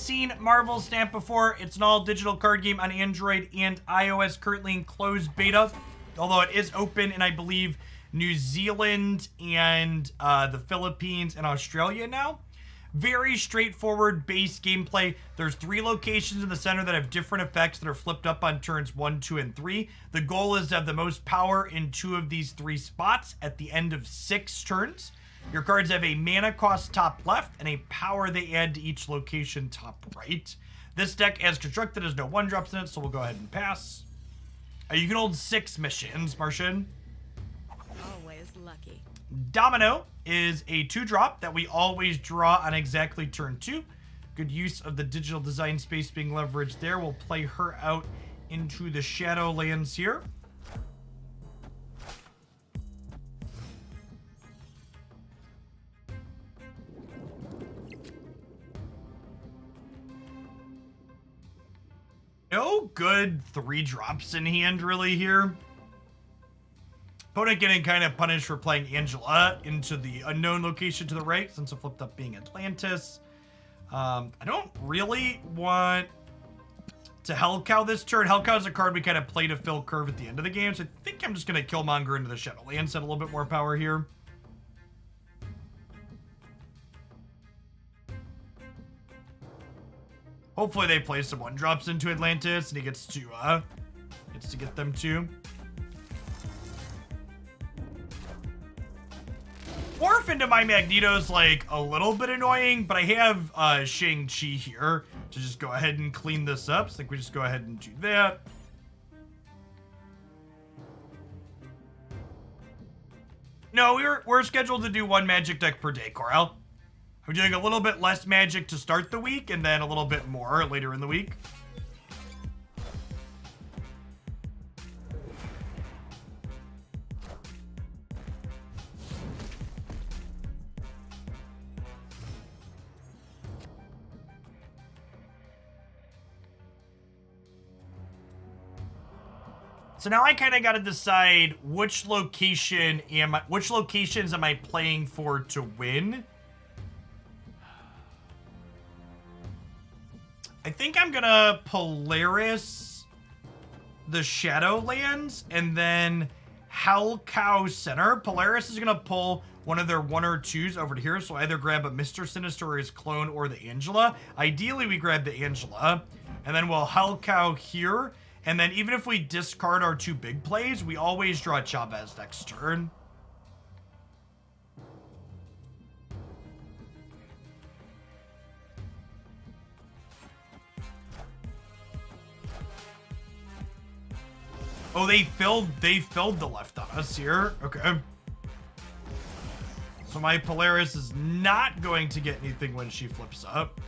seen Marvel Snap before. It's an all-digital card game on Android and iOS, currently in closed beta, although it is open in, I believe, New Zealand and the Philippines and Australia now. Very straightforward base gameplay. There's 3 locations in the center that have different effects that are flipped up on turns 1, 2, and 3. The goal is to have the most power in 2 of these 3 spots at the end of 6 turns. Your cards have a mana cost top left and a power they add to each location top right. This deck, as constructed, has no 1-drops in it, so we'll go ahead and pass. You can hold 6 missions, Martian. Always lucky. Domino is a 2-drop that we always draw on exactly turn 2. Good use of the digital design space being leveraged there. We'll play her out into the Shadowlands here. No good 3-drops in hand really here. Opponent getting kind of punished for playing Angela into the unknown location to the right, since it flipped up being Atlantis. I don't really want to Hellcow this turn. Hellcow is a card we kind of play to fill curve at the end of the game, so I think I'm just going to Killmonger into the Shadowlands, add a little bit more power here. Hopefully they play some 1-drops into Atlantis and he gets to get them too. Morph into my Magneto's like a little bit annoying, but I have Shang-Chi here to just go ahead and clean this up. So I think we just go ahead and do that. No, we're scheduled to do 1 magic deck per day, Coral. I'm doing a little bit less magic to start the week and then a little bit more later in the week. So now I kind of got to decide which locations am I playing for to win. I think I'm gonna Polaris the Shadowlands and then Hellcow Center. Polaris is gonna pull one of their 1 or 2s over to here, so either grab a Mr. Sinister or his clone or the Angela. Ideally, we grab the Angela, and then we'll Hellcow here, and then even if we discard our 2 big plays, we always draw Chavez next turn. Oh, they filled the left on us here. Okay. So my Polaris is not going to get anything when she flips up.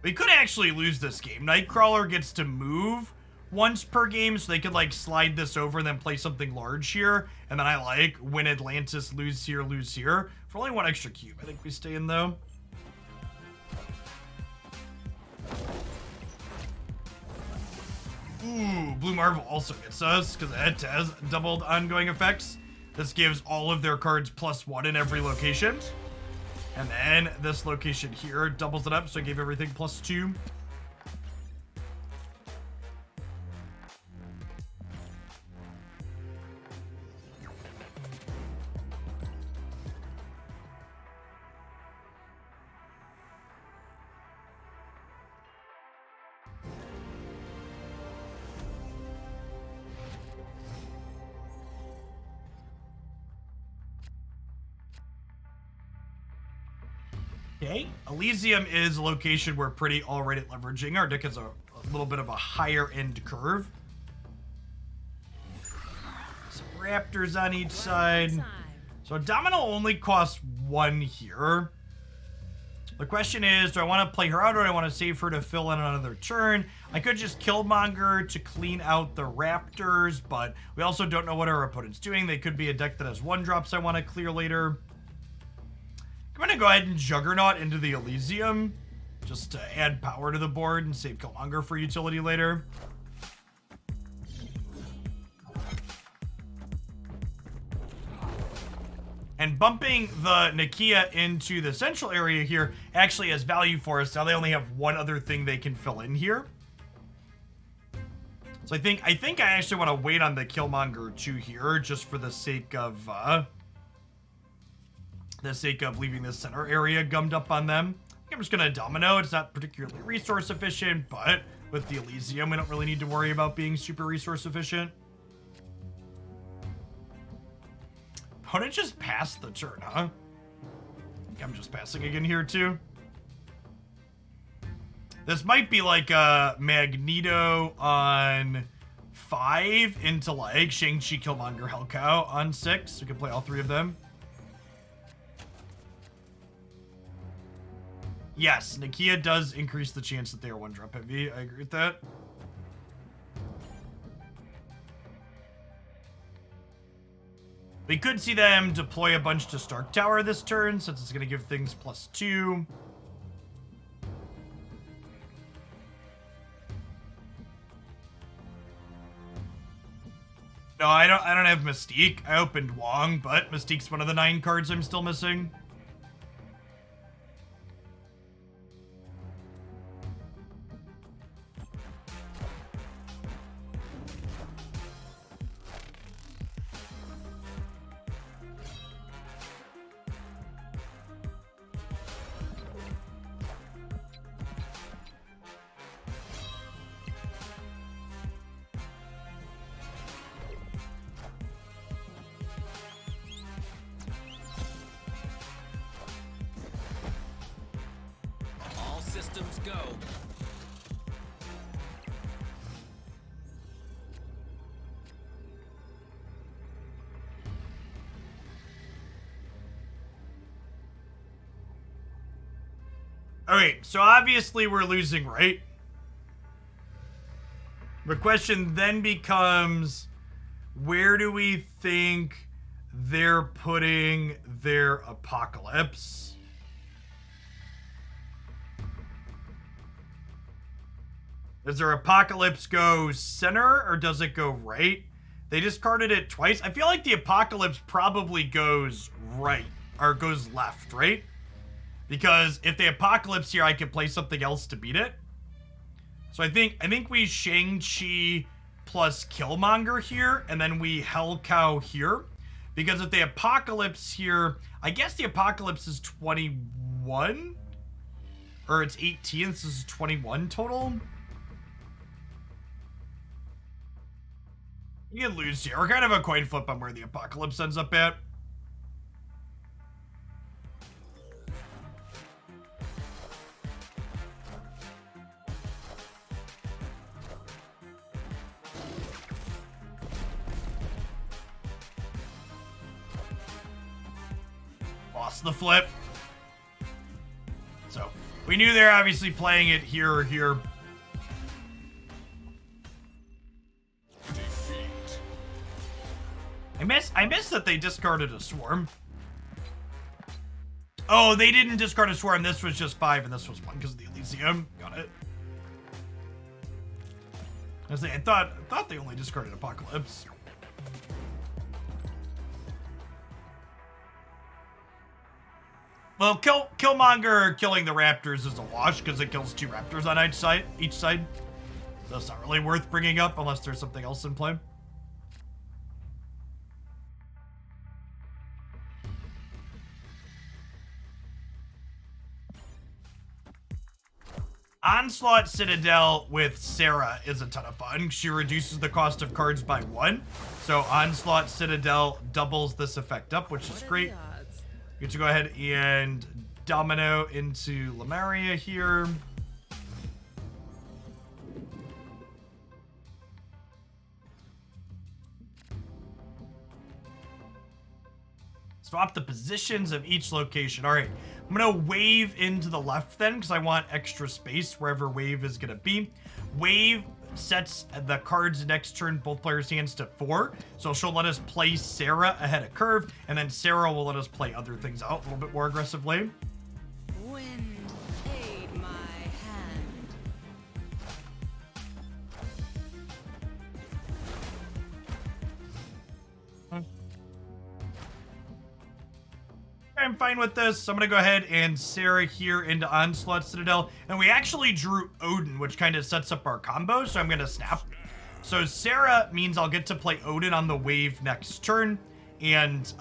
We could actually lose this game. Nightcrawler gets to move once per game, so they could like slide this over and then play something large here. And then I like win Atlantis, lose here, lose here. For only 1 extra cube, I think we stay in though. Ooh, Blue Marvel also gets us because it has doubled ongoing effects. This gives all of their cards +1 in every location. And then this location here doubles it up, so I gave everything +2. Okay, Elysium is a location we're pretty already leveraging. Our deck has a little bit of a higher end curve. Some raptors on each side. So Domino only costs 1 here. The question is, do I want to play her out or do I want to save her to fill in another turn? I could just Killmonger to clean out the raptors, but we also don't know what our opponent's doing. They could be a deck that has 1-drops I want to clear later. I'm going to go ahead and Juggernaut into the Elysium just to add power to the board and save Killmonger for utility later. And bumping the Nakia into the central area here actually has value for us. Now they only have one other thing they can fill in here. So I think I actually want to wait on the Killmonger 2 here just for the sake of leaving this center area gummed up on them. I think I'm just gonna domino. It's not particularly resource efficient, but with the Elysium, we don't really need to worry about being super resource efficient. Opponent just passed the turn, huh? I think I'm just passing again here too. This might be like a Magneto on 5 into like Shang-Chi, Killmonger, Hellcow on 6. We can play all 3 of them. Yes, Nakia does increase the chance that they are 1-drop heavy. I agree with that. We could see them deploy a bunch to Stark Tower this turn, since it's going to give things +2. No, I don't have Mystique. I opened Wong, but Mystique's one of the 9 cards I'm still missing. Systems go. Okay, so obviously we're losing, right? The question then becomes, where do we think they're putting their Apocalypse? Does their Apocalypse go center, or does it go right? They discarded it twice. I feel like the Apocalypse probably goes right, or goes left, right? Because if they Apocalypse here, I could play something else to beat it. So I think we Shang-Chi plus Killmonger here, and then we Hellcow here. Because if they Apocalypse here, I guess the Apocalypse is 21? Or it's 18, this is 21 total? You can lose here. We're kind of a coin flip on where the Apocalypse ends up at. Lost the flip. So, we knew they're obviously playing it here or here. I missed that they discarded a Swarm. Oh, they didn't discard a Swarm. This was just 5 and this was 1 because of the Elysium. Got it. I thought they only discarded Apocalypse. Well, Killmonger killing the Raptors is a wash because it kills 2 Raptors on each side. So it's not really worth bringing up unless there's something else in play. Onslaught Citadel with Sarah is a ton of fun. She reduces the cost of cards by 1. So Onslaught Citadel doubles this effect up, which is great. Get to go ahead and domino into Lemuria here. Swap the positions of each location. All right. I'm going to wave into the left then because I want extra space wherever wave is going to be. Wave sets the cards next turn, both players' hands to 4. So she'll let us play Sarah ahead of curve, and then Sarah will let us play other things out a little bit more aggressively. Wind, aid my hand. I'm fine with this. So I'm going to go ahead and Sarah here into Onslaught Citadel. And we actually drew Odin, which kind of sets up our combo. So I'm going to snap. So Sarah means I'll get to play Odin on the wave next turn. And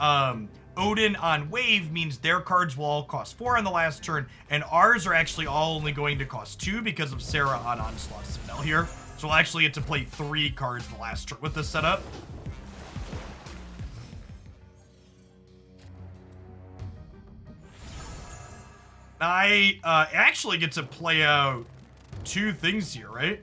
Odin on wave means their cards will all cost 4 on the last turn. And ours are actually all only going to cost 2 because of Sarah on Onslaught Citadel here. So we'll actually get to play 3 cards the last turn with this setup. I actually get to play out 2 things here, right?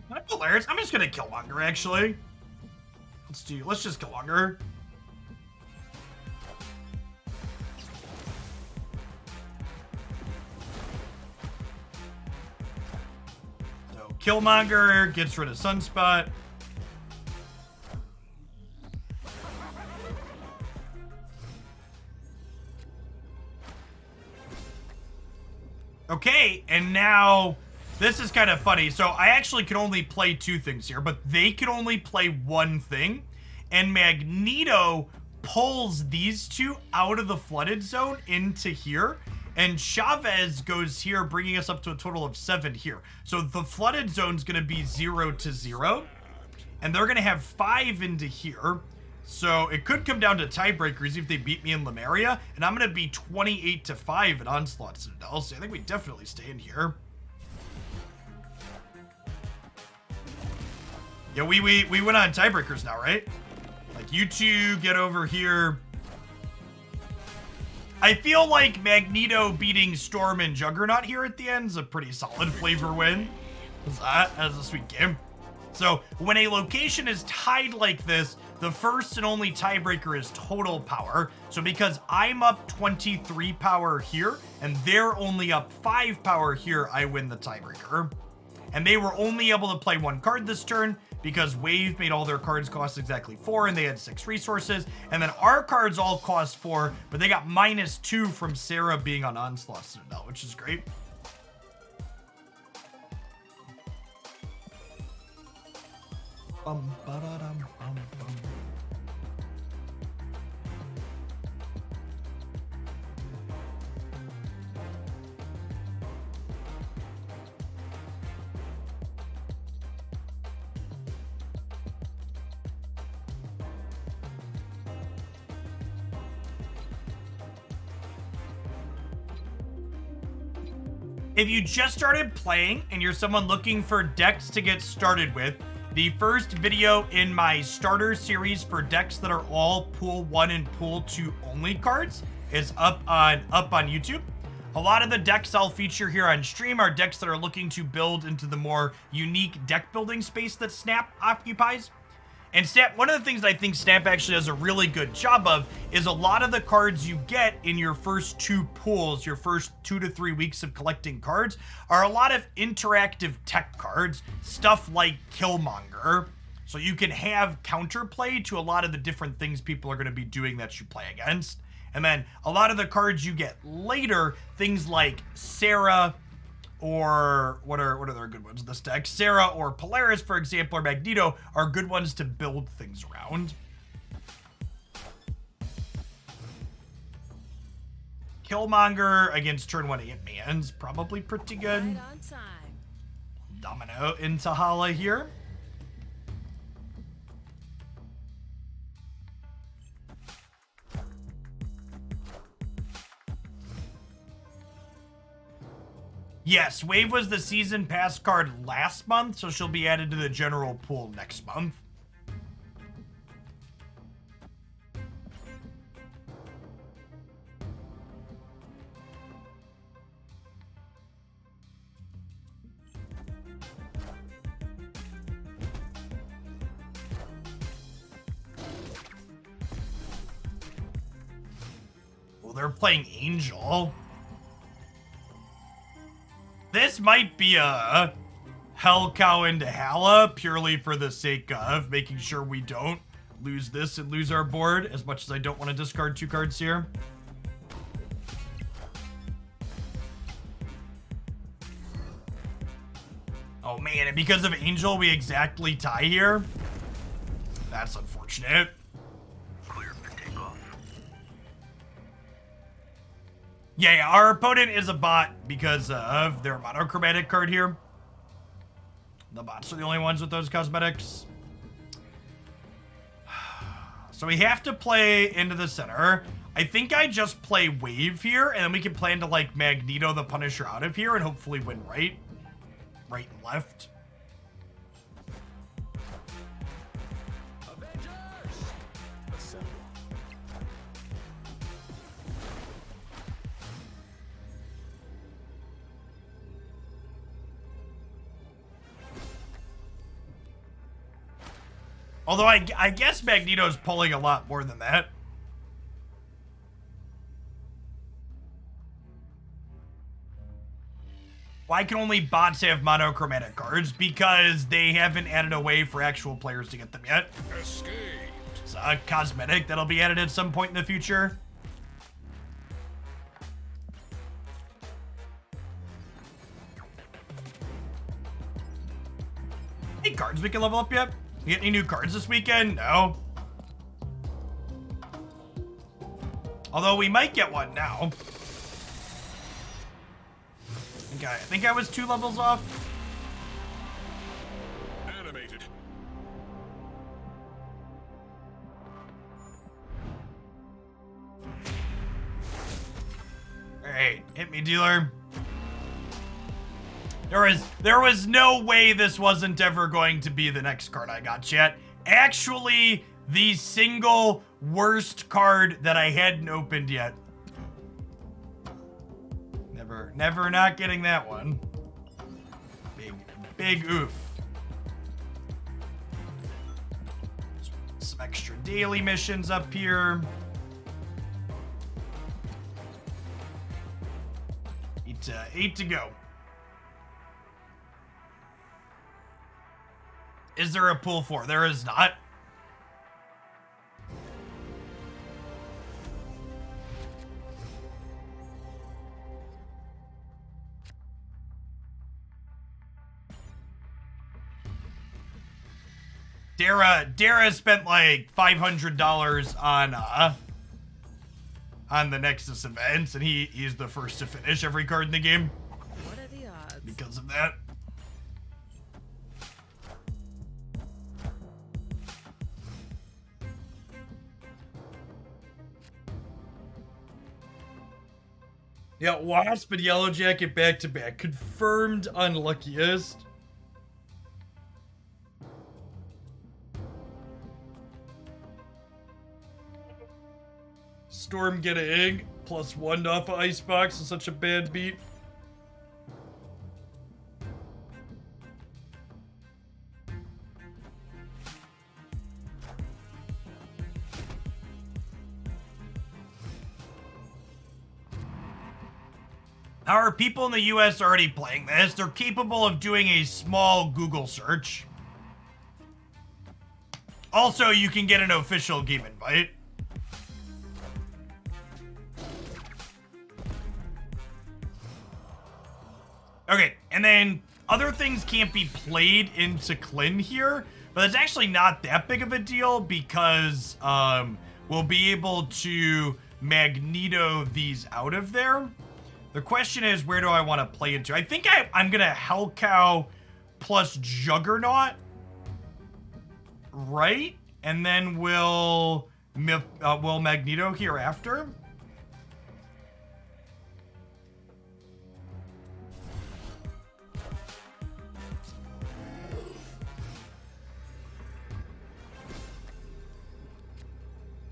Not Polaris. I'm just gonna Killmonger, actually. Let's just Killmonger. Killmonger gets rid of Sunspot. Okay, and now this is kind of funny. So I actually can only play 2 things here, but they can only play 1 thing. And Magneto pulls these 2 out of the flooded zone into here. And Chavez goes here, bringing us up to a total of 7 here. So the flooded zone's going to be 0 to 0. And they're going to have 5 into here. So it could come down to tiebreakers if they beat me in Lemuria. And I'm going to be 28 to 5 at Onslaught Citadel. So I think we definitely stay in here. Yeah, we went on tiebreakers now, right? Like, you 2 get over here. I feel like Magneto beating Storm and Juggernaut here at the end is a pretty solid flavor win. That is a sweet game. So when a location is tied like this, the first and only tiebreaker is total power. So because I'm up 23 power here and they're only up 5 power here, I win the tiebreaker. And they were only able to play 1 card this turn because Wave made all their cards cost exactly 4 and they had 6 resources. And then our cards all cost 4, but they got -2 from Sarah being on Onslaught Citadel, which is great. If you just started playing and you're someone looking for decks to get started with, the first video in my starter series for decks that are all Pool 1 and Pool 2 only cards is up on YouTube. A lot of the decks I'll feature here on stream are decks that are looking to build into the more unique deck building space that Snap occupies. And Snap, one of the things I think Snap actually does a really good job of is a lot of the cards you get in your first 2 pools, your first 2 to 3 weeks of collecting cards, are a lot of interactive tech cards, stuff like Killmonger. So you can have counterplay to a lot of the different things people are going to be doing that you play against. And then a lot of the cards you get later, things like Sarah, or what are their good ones in this deck? Sarah or Polaris, for example, or Magneto are good ones to build things around. Killmonger against turn 1 Ant-Man's probably pretty good. Right on time. Domino into Hala here. Yes, Wave was the season pass card last month, so she'll be added to the general pool next month. Well, they're playing Angel. This might be a Hell Cow into Hala purely for the sake of making sure we don't lose this and lose our board, as much as I don't want to discard 2 cards here. Oh man, and because of Angel, we exactly tie here. That's unfortunate. Clear for takeoff. Yeah, our opponent is a bot because of their monochromatic card here. The bots are the only ones with those cosmetics. So we have to play into the center. I think I just play Wave here, and then we can plan to, like, Magneto the Punisher out of here and hopefully win right and left. Avengers! Assemble. Although I guess Magneto's pulling a lot more than that. Why can only bots have monochromatic cards? Because they haven't added a way for actual players to get them yet. Escape. It's a cosmetic that'll be added at some point in the future. Any cards we can level up yet? You get any new cards this weekend? No. Although we might get one now. I think I was 2 levels off. Animated. Alright, hit me, dealer. There was no way this wasn't ever going to be the next card I got, chat. Actually, the single worst card that I hadn't opened yet. Never not getting that one. Big oof. Some extra daily missions up here. 8 to go. Is there a pool 4? There is not. Dara spent like $500 on the Nexus events, and he's the first to finish every card in the game. What are the odds? Because of that. Yeah, Wasp and Yellow Jacket back to back. Confirmed unluckiest. Storm get an egg, +1 off of Icebox is such a bad beat. How are people in the US already playing this? They're capable of doing a small Google search. Also, you can get an official game invite. Okay, and then other things can't be played into Clin here, but it's actually not that big of a deal because we'll be able to Magneto these out of there. The question is, where do I want to play into? I think I'm going to Hell Cow plus Juggernaut, right? And then we'll Magneto hereafter.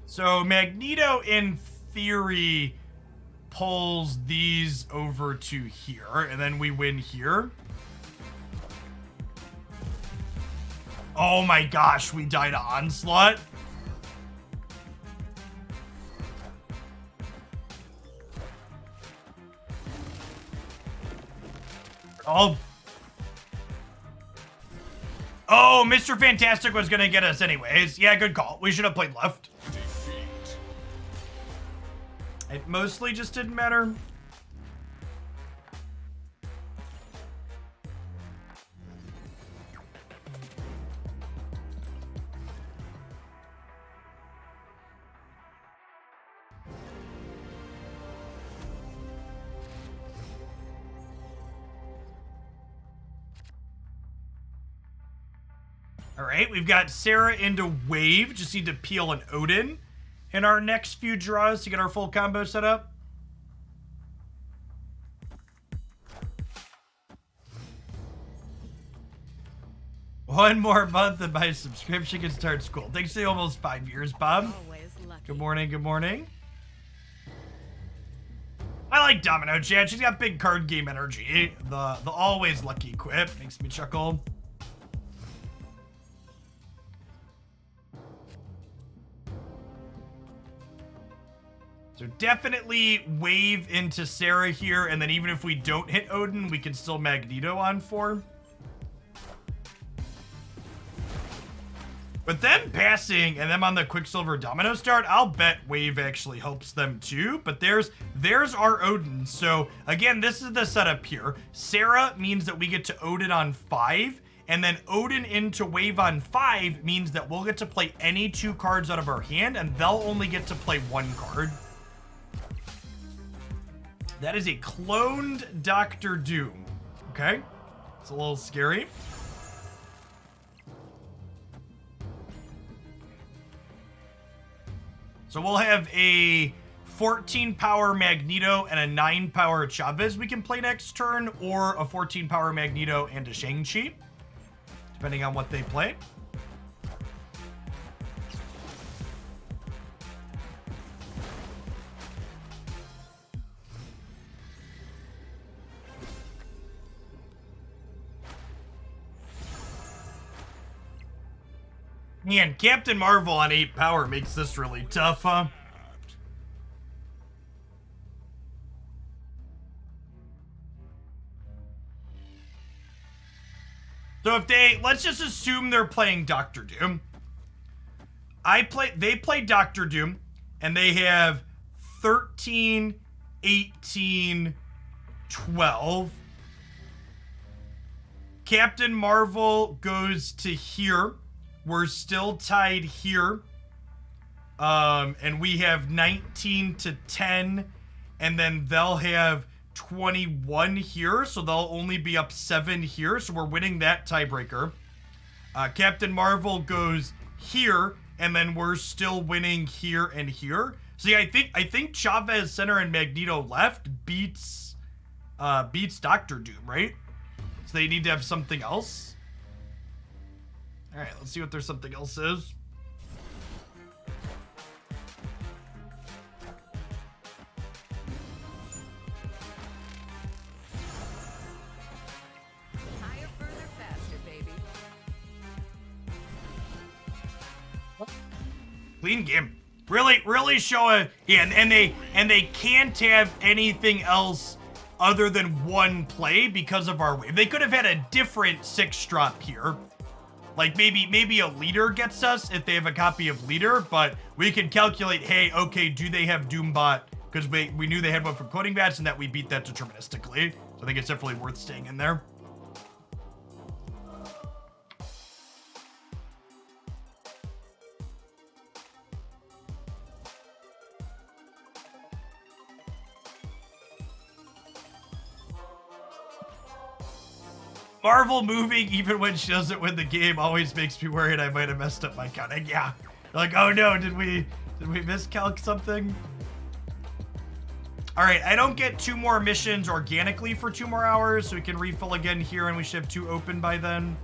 So Magneto, in theory, pulls these over to here, and then we win here. Oh my gosh, we died to Onslaught. Oh, Mr. Fantastic was gonna get us anyways. Yeah, good call. We should have played left. It mostly just didn't matter. All right, we've got Sarah into Wave. Just need to peel an Odin in our next few draws to get our full combo set up. One more month and my subscription can start school. Thanks to almost 5 years, Bob. Always lucky. Good morning, good morning. I like Domino Chat. She's got big card game energy. The always lucky quip makes me chuckle. So definitely Wave into Sarah here, and then even if we don't hit Odin, we can still Magneto on 4. But them passing and them on the Quicksilver Domino start, I'll bet Wave actually helps them too. But there's our Odin. So again, this is the setup here. Sarah means that we get to Odin on 5, and then Odin into Wave on 5 means that we'll get to play any 2 cards out of our hand, and they'll only get to play 1 card. That is a cloned Doctor Doom. Okay, it's a little scary. So we'll have a 14 power Magneto and a 9 power Chavez we can play next turn, or a 14 power Magneto and a Shang-Chi, depending on what they play. Man, Captain Marvel on 8 power makes this really tough, huh? So if let's just assume they're playing Doctor Doom. They play Doctor Doom, and they have 13, 18, 12. Captain Marvel goes to here. We're still tied here. And we have 19 to 10. And then they'll have 21 here. So they'll only be up 7 here. So we're winning that tiebreaker. Captain Marvel goes here. And then we're still winning here and here. So yeah, I think Chavez center and Magneto left beats Doctor Doom, right? So they need to have something else. All right, let's see what their something else is. Higher, further, faster, baby. Clean game. Really show a yeah, and they can't have anything else other than one play because of our wave. They could have had a different 6 drop here. Like maybe a leader gets us if they have a copy of leader, but we can calculate, hey, okay, do they have Doombot? Because we knew they had one from Coding Bats and that we beat that deterministically. So I think it's definitely worth staying in there. Marvel moving even when she doesn't win the game always makes me worried I might have messed up my counting. Yeah. Like, oh no, did we miscalc something? All right, I don't get 2 more missions organically for 2 more hours, so we can refill again here and we should have 2 open by then.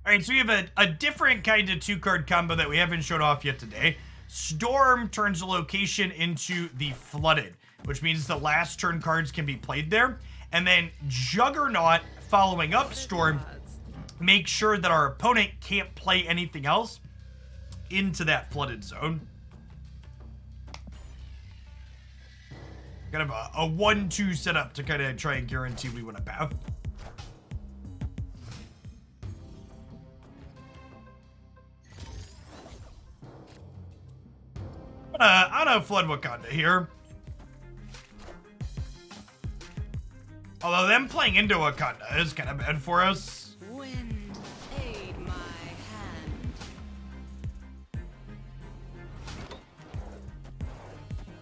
All right, so we have a different kind of 2-card combo that we haven't showed off yet today. Storm turns a location into the Flooded, which means the last turn cards can be played there. And then Juggernaut, following up Storm, makes sure that our opponent can't play anything else into that Flooded zone. Kind of a 1-2 setup to kind of try and guarantee we win a path. I'm gonna flood Wakanda here. Although them playing into Wakanda is kind of bad for us. Wind, aid my hand.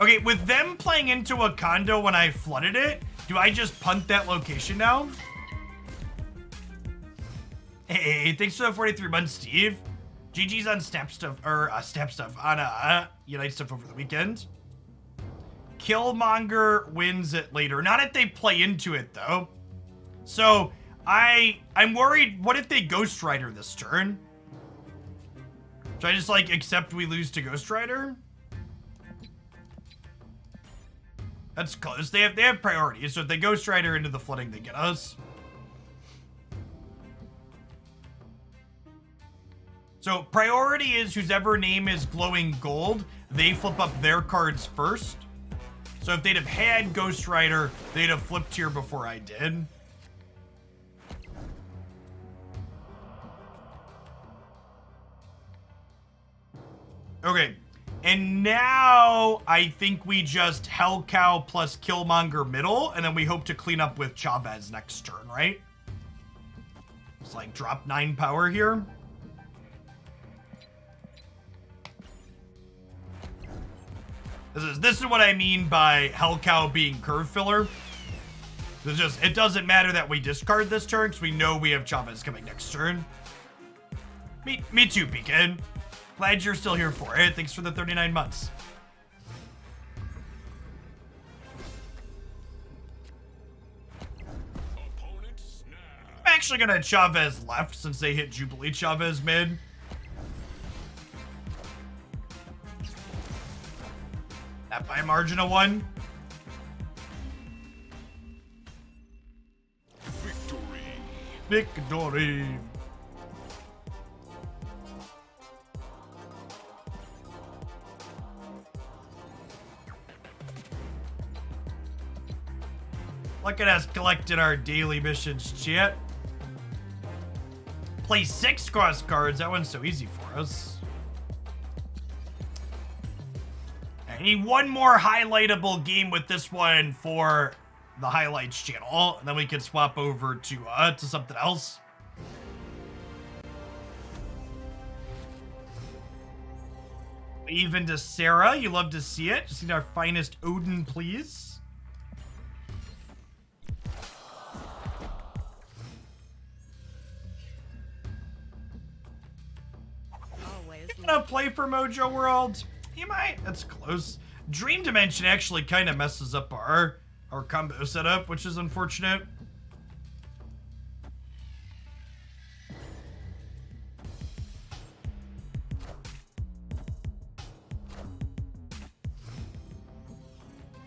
Okay, with them playing into Wakanda when I flooded it, do I just punt that location now? Hey, thanks for the 43 months, Steve. GG's on Snap Stuff, or Snap Stuff, on Unite Stuff over the weekend. Killmonger wins it later. Not if they play into it, though. So, I'm worried, what if they Ghost Rider this turn? Should I just, like, accept we lose to Ghost Rider? That's close. They have priorities, so if they Ghost Rider into the flooding, they get us. So priority is whosever name is glowing gold, they flip up their cards first. So if they'd have had Ghost Rider, they'd have flipped here before I did. Okay, and now I think we just Hellcow plus Killmonger middle, and then we hope to clean up with Chavez next turn, right? It's like drop 9 power here. This is what I mean by Hellcow being curve filler. It doesn't matter that we discard this turn because we know we have Chavez coming next turn. Me too, Pekin. Glad you're still here for it. Thanks for the 39 months. Opponent snap. I'm actually gonna Chavez left since they hit Jubilee Chavez mid. That by a margin of 1. Victory. Victory. Look at us collecting our daily missions, chat. Play 6 cross cards. That one's so easy for us. I need one more highlightable game with this one for the highlights channel, and then we can swap over to something else. Even to Sarah, you love to see it. Just need our finest Odin, please. Always You gonna play for Mojo World? You might. That's close. Dream Dimension actually kind of messes up our combo setup, which is unfortunate.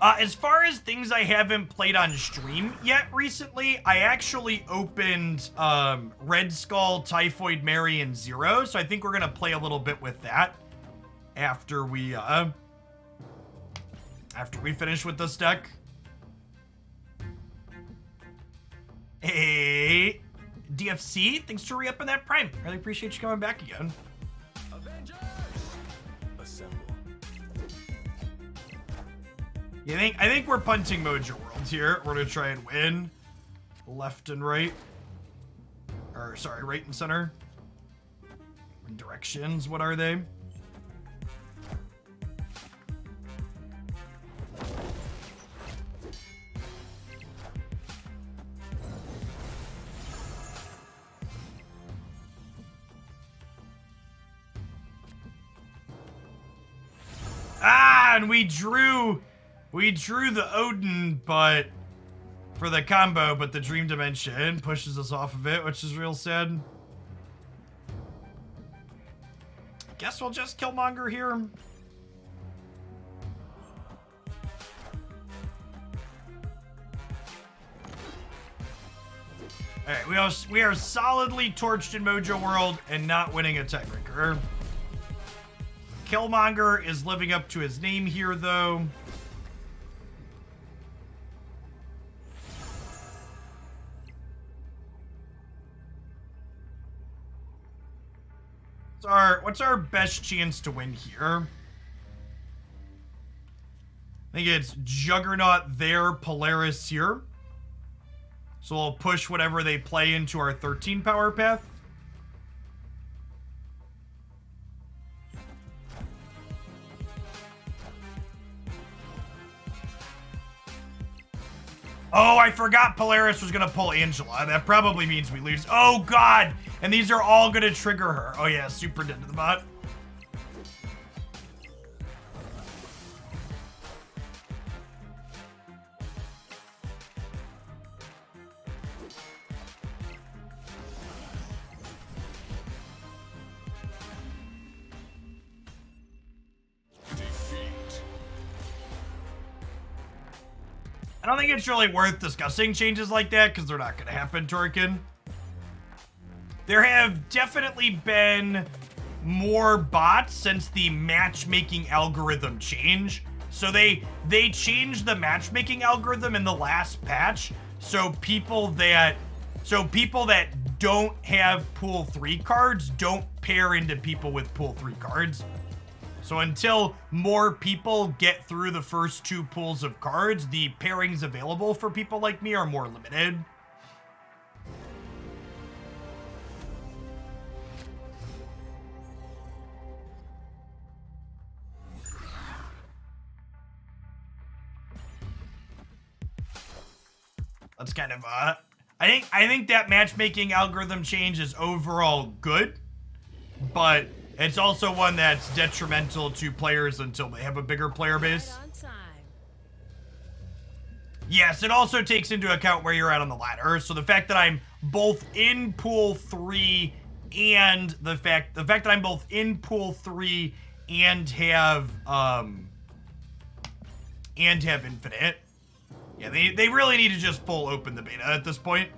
As far as things I haven't played on stream yet recently, I actually opened Red Skull, Typhoid Mary, and Zero, so I think we're gonna play a little bit with that after we finish with this deck. Hey, DFC, thanks for re-upping that Prime. Really appreciate you coming back again. Avengers. Assemble. I think we're punting Mojo World here. We're gonna try and win left and right. Or sorry, right and center. Directions, what are they? And we drew the Odin, but for the combo, but the Dream Dimension pushes us off of it, which is real sad. Guess we'll just Killmonger here. Alright, we are solidly torched in Mojo World and not winning a tiebreaker. Killmonger is living up to his name here, though. What's our best chance to win here? I think it's Juggernaut there, Polaris here. So we'll push whatever they play into our 13 power path. Oh, I forgot Polaris was going to pull Angela. That probably means we lose. Oh, God. And these are all going to trigger her. Oh, yeah. Super dead to the bot. I don't think it's really worth discussing changes like that because they're not going to happen, Torkin. There have definitely been more bots since the matchmaking algorithm change. So they changed the matchmaking algorithm in the last patch. So people that don't have pool 3 cards don't pair into people with pool 3 cards. So until more people get through the first 2 pools of cards, the pairings available for people like me are more limited. That's kind of I think that matchmaking algorithm change is overall good, but it's also one that's detrimental to players until they have a bigger player base. Right on time. Yes, it also takes into account where you're at on the ladder. So the fact that I'm both in pool 3 and the fact that I'm both in pool 3 and have infinite. Yeah, they really need to just full open the beta at this point.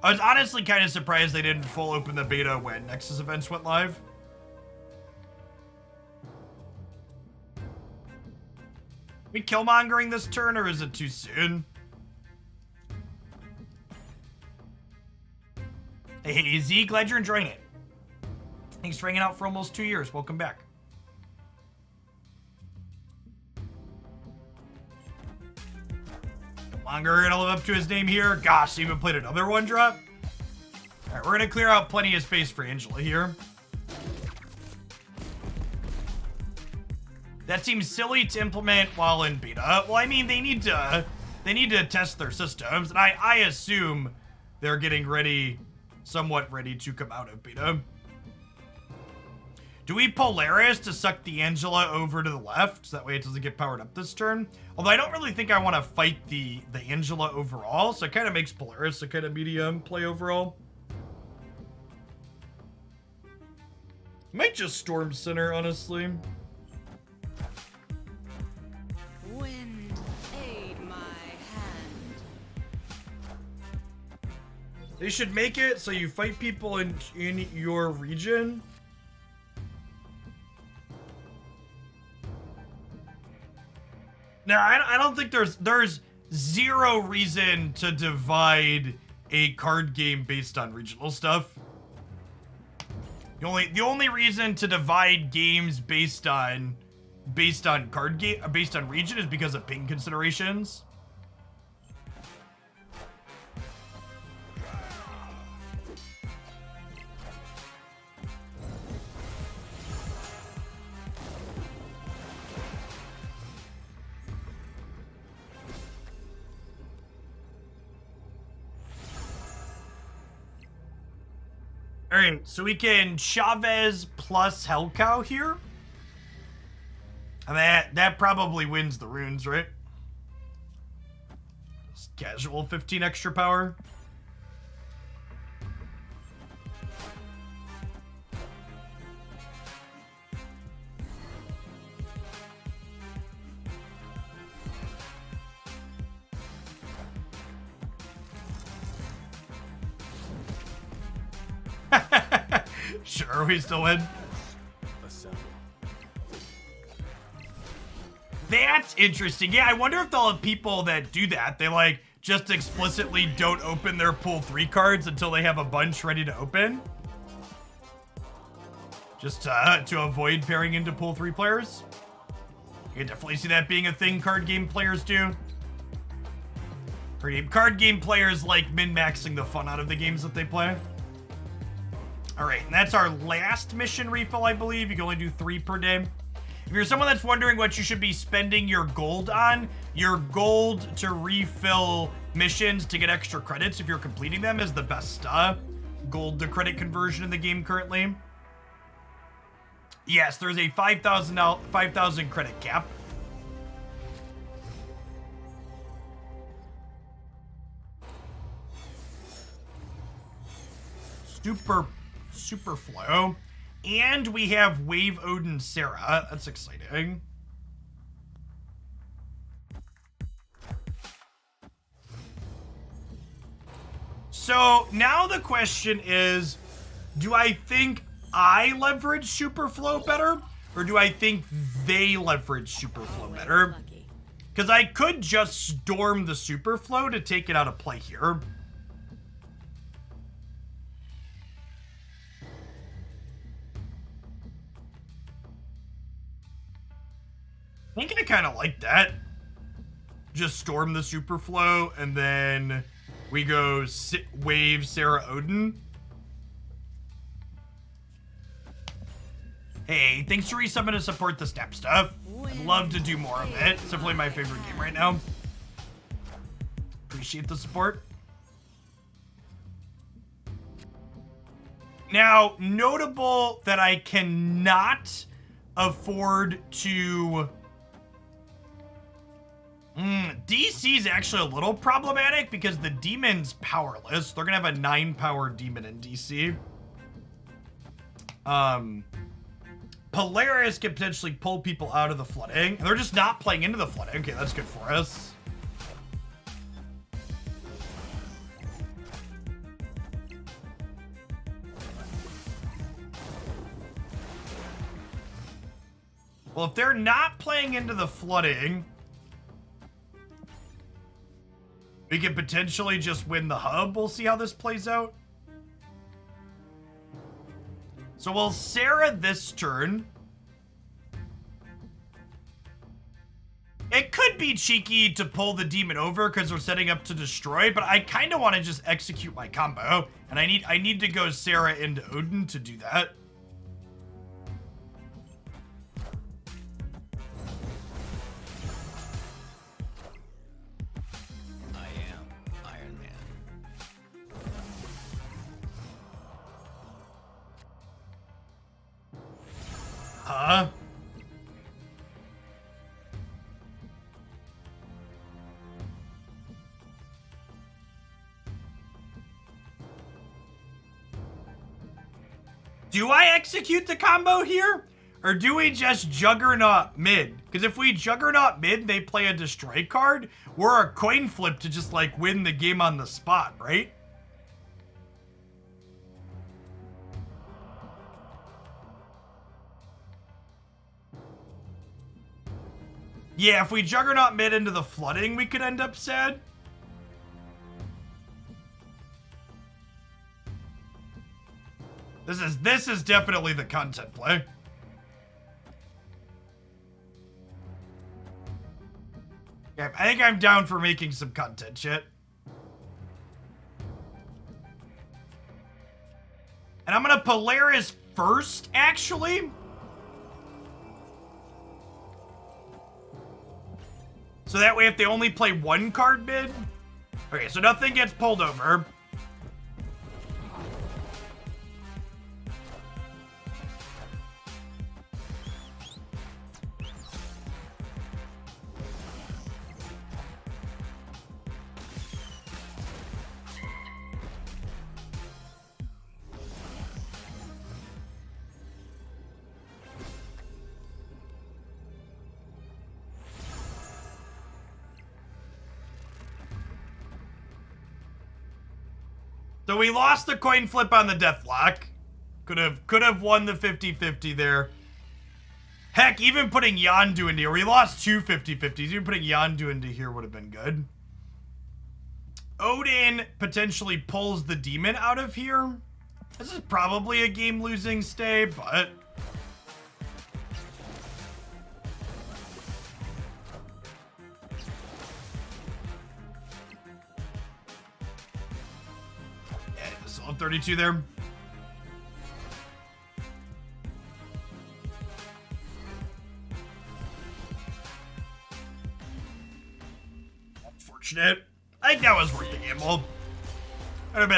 I was honestly kind of surprised they didn't full open the beta when Nexus events went live. We killmongering this turn, or is it too soon? Hey, Z, glad you're enjoying it. Thanks for hanging out for almost 2 years. Welcome back. Longer gonna live up to his name here. Gosh, even played another 1-drop. All right, we're gonna clear out plenty of space for Angela here. That seems silly to implement while in beta. Well, I mean, they need to test their systems, and I assume they're getting ready, somewhat ready to come out of beta. Do we Polaris to suck the Angela over to the left? So that way it doesn't get powered up this turn. Although I don't really think I want to fight the Angela overall. So it kind of makes Polaris a kind of medium play overall. Might just Storm Center, honestly. Wind, aid my hand. They should make it so you fight people in your region. No, I don't think there's zero reason to divide a card game based on regional stuff. The only reason to divide games based on region is because of ping considerations. All right, so we can Chavez plus Hellcow here. And that probably wins the runes, right? Just casual 15 extra power. Sure, we still win. That's interesting. Yeah, I wonder if they'll have people that do that. They like just explicitly don't open their pool 3 cards until they have a bunch ready to open. Just to avoid pairing into pool 3 players. You can definitely see that being a thing card game players do. Card game players like min-maxing the fun out of the games that they play. All right, and that's our last mission refill, I believe. You can only do 3 per day. If you're someone that's wondering what you should be spending your gold on, your gold to refill missions to get extra credits if you're completing them is the best gold to credit conversion in the game currently. Yes, there's a 5,000 credit cap. Super flow. And we have Wave Odin Sarah. That's exciting. So now the question is, do I think I leverage Superflow better? Or do I think they leverage Superflow better? Because I could just storm the Superflow to take it out of play here. I think I kind of like that. Just storm the Superflow, and then we go Wave Sarah Odin. Hey, thanks to resummon to support the step stuff. I'd love to do more of it. It's definitely my favorite game right now. Appreciate the support. Now, notable that I cannot afford to... DC is actually a little problematic because the demon's powerless. They're gonna have a 9 power demon in DC. Polaris could potentially pull people out of the flooding. They're just not playing into the flooding. Okay, that's good for us. Well, if they're not playing into the flooding, we could potentially just win the hub. We'll see how this plays out. So we'll Sarah this turn. It could be cheeky to pull the demon over because we're setting up to destroy, but I kind of want to just execute my combo. And I need to go Sarah into Odin to do that. Huh? Do I execute the combo here? Or do we just Juggernaut mid? Because if we Juggernaut mid, they play a destroy card, we're a coin flip to just like win the game on the spot, right? Yeah, if we Juggernaut mid into the flooding, we could end up sad. This is definitely the content play. Yeah, I think I'm down for making some content shit. And I'm gonna Polaris first, actually. So that way if they only play 1 card mid. Okay, so nothing gets pulled over. So we lost the coin flip on the Deathlock. Could have won the 50-50 there. Heck, even putting Yondu into here. We lost 2 50-50s. Even putting Yondu into here would have been good. Odin potentially pulls the demon out of here. This is probably a game-losing stay, but... Still have 32 there. Unfortunate. I think that was worth the gamble. Would have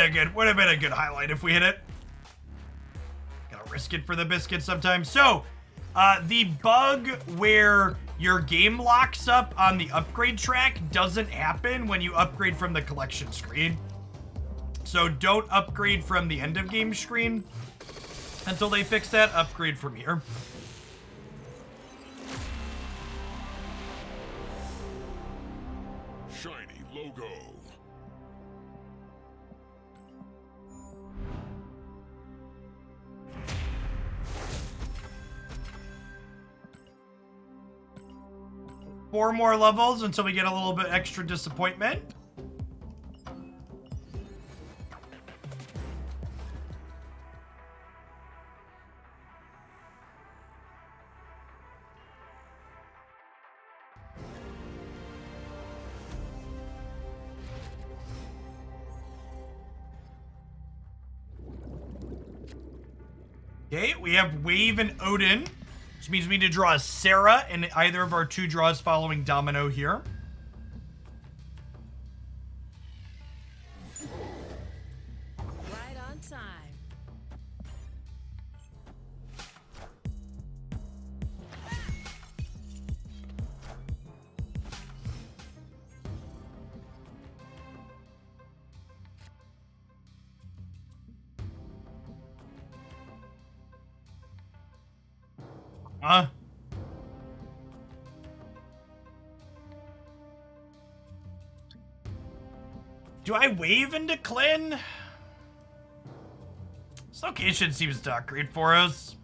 been a good highlight if we hit it. Gotta risk it for the biscuit sometimes. So, the bug where your game locks up on the upgrade track doesn't happen when you upgrade from the collection screen. So don't upgrade from the end of game screen until they fix that. Upgrade from here. Shiny logo. Four more levels until we get a little bit extra disappointment. Okay, we have Wave and Odin, which means we need to draw a Sarah in either of our two draws following Domino here. Right on time. Do I wave into Clint? This location seems not great for us.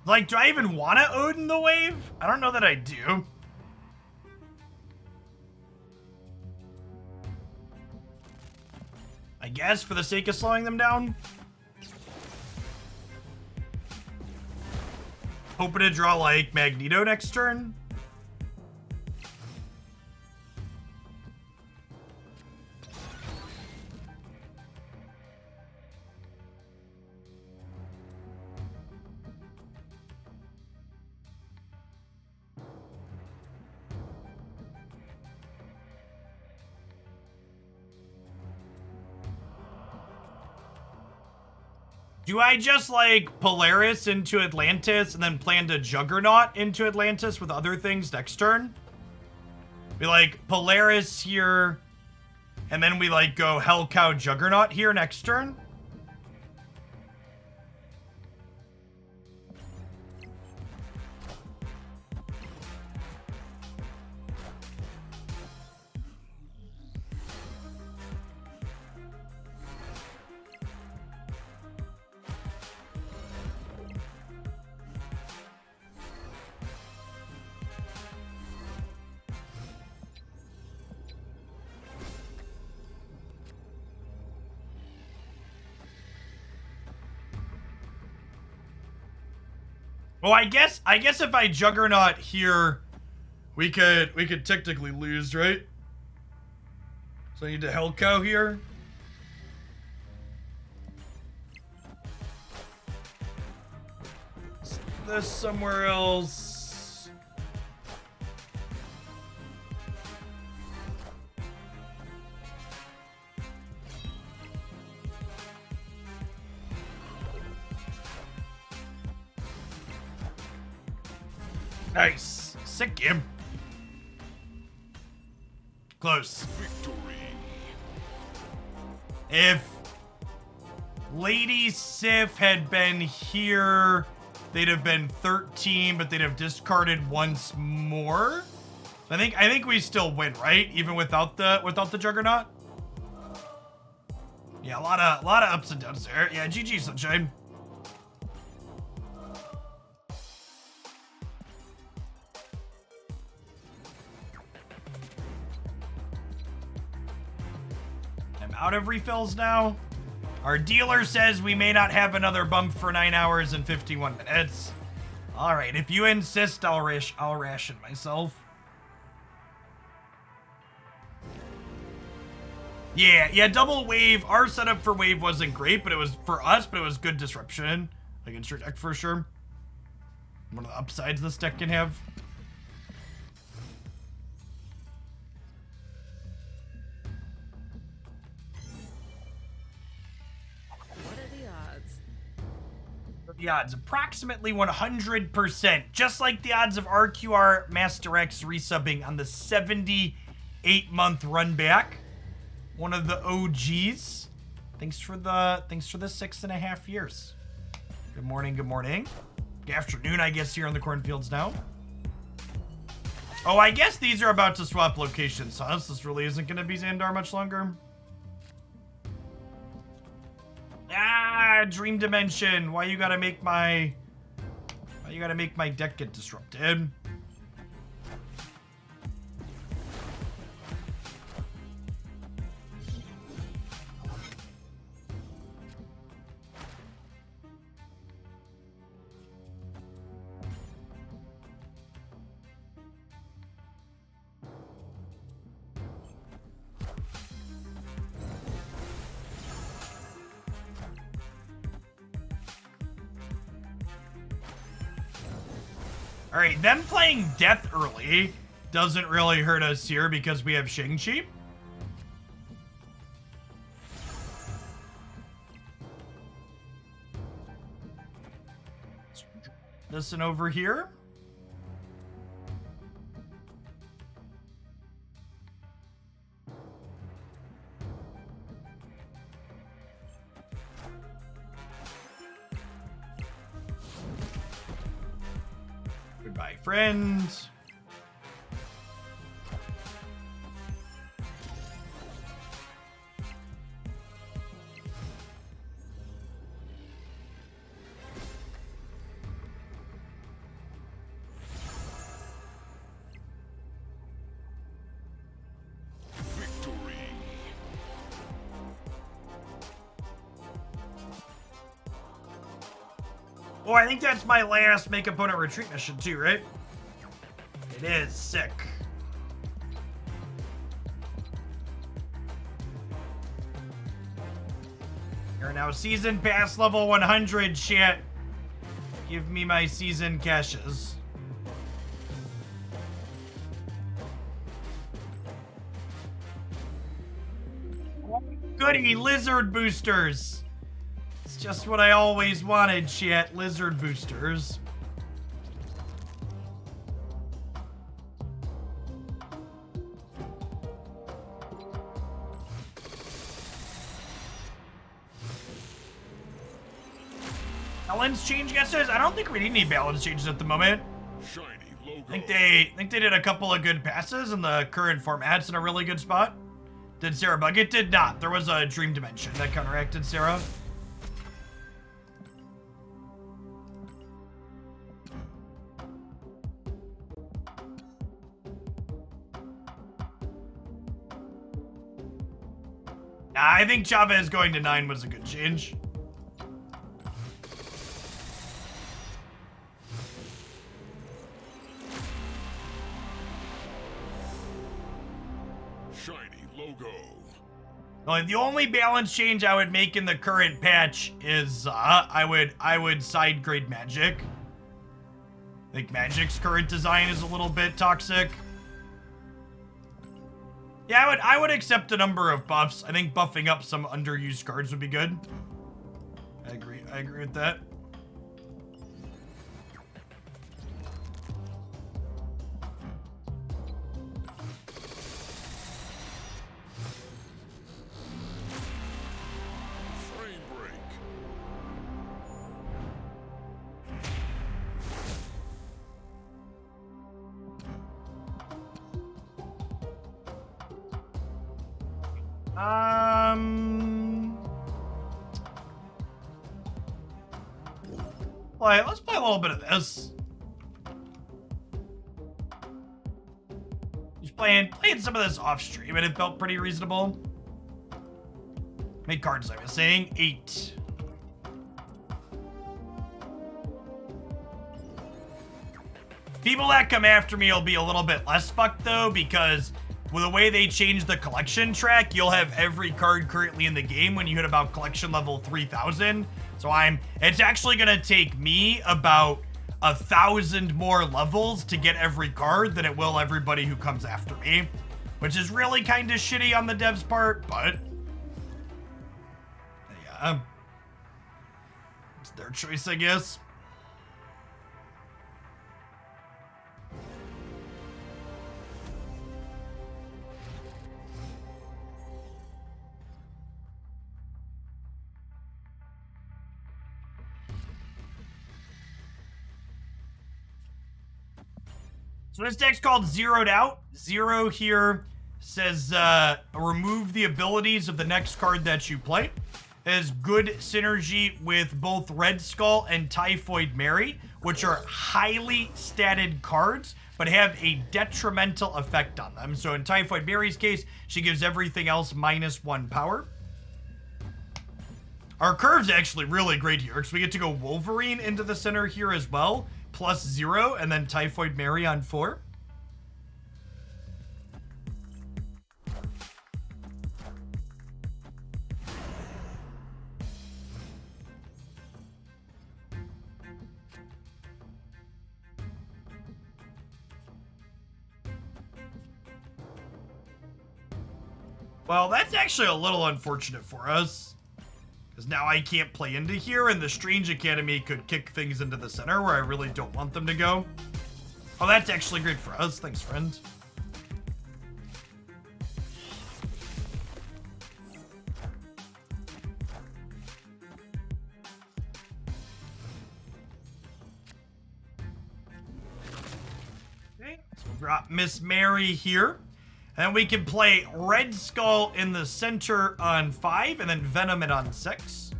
Like, do I even want to Odin the wave? I don't know that I do. I guess for the sake of slowing them down. Hoping to draw like Magneto next turn. Do I just like Polaris into Atlantis and then plan to Juggernaut into Atlantis with other things next turn? We like Polaris here, and then we like go Hell Cow Juggernaut here next turn? Well, I guess if I Juggernaut here, we could technically lose, right? So I need to Hell Cow here. This somewhere else. Nice. Sick game. Close. Victory. If Lady Sif had been here, they'd have been 13, but they'd have discarded once more. I think we still win, right? Even without the Juggernaut. Yeah, a lot of ups and downs there. Yeah, GG Sunshine. I'm out of refills now. Our dealer says we may not have another bump for 9 hours and 51 minutes. All right, if you insist, I'll ration myself. Yeah, double wave. Our setup for wave wasn't great, but it was for us, but it was good disruption against your deck for sure. One of the upsides this deck can have. What are the odds? The odds, approximately 100%, just like the odds of RQR Master X resubbing on the 78-month run back. One of the OGs. Thanks for the 6.5 years. Good morning, good morning. Good afternoon, I guess, here in the cornfields now. Oh, I guess these are about to swap locations, huh? So this really isn't going to be Xandar much longer. Ah, Dream Dimension. Why you gotta make my deck get disrupted? All right, them playing Death early doesn't really hurt us here because we have Shang-Chi. Listen over here. Goodbye, friends. Victory. Oh, I think that's my last make opponent retreat mission too, right? It is sick. You're now season pass level 100, shit. Give me my season caches. Goody, lizard boosters. It's just what I always wanted, shit. Lizard boosters. Balance change guesses? I don't think we need any balance changes at the moment. Shiny logo. I think they did a couple of good passes and the current format's in a really good spot. Did Sarah bug? It did not. There was a Dream Dimension that counteracted Sarah. I think Chavez going to 9 was a good change. Shiny logo. Like, the only balance change I would make in the current patch is I would side grade Magic. I think Magic's current design is a little bit toxic. Yeah, I would accept a number of buffs. I think buffing up some underused cards would be good. I agree with that. Frame break. Let's play a little bit of this. Just playing some of this off stream and it felt pretty reasonable. many cards I was saying? 8. People that come after me will be a little bit less fucked though, because with the way they changed the collection track, you'll have every card currently in the game when you hit about collection level 3000. So it's actually gonna take me about 1,000 more levels to get every card than it will everybody who comes after me, which is really kind of shitty on the devs' part, but yeah, it's their choice, I guess. So this deck's called Zeroed Out. Zero here says remove the abilities of the next card that you play. It has good synergy with both Red Skull and Typhoid Mary, which are highly statted cards, but have a detrimental effect on them. So in Typhoid Mary's case, she gives everything else -1 power. Our curve's actually really great here, because we get to go Wolverine into the center here as well, +0, and then Typhoid Mary on 4. Well, that's actually a little unfortunate for us, because now I can't play into here, and the Strange Academy could kick things into the center where I really don't want them to go. Oh, that's actually great for us. Thanks, friend. Okay, so we'll drop Miss Mary here. And we can play Red Skull in the center on 5, and then Venom it on 6.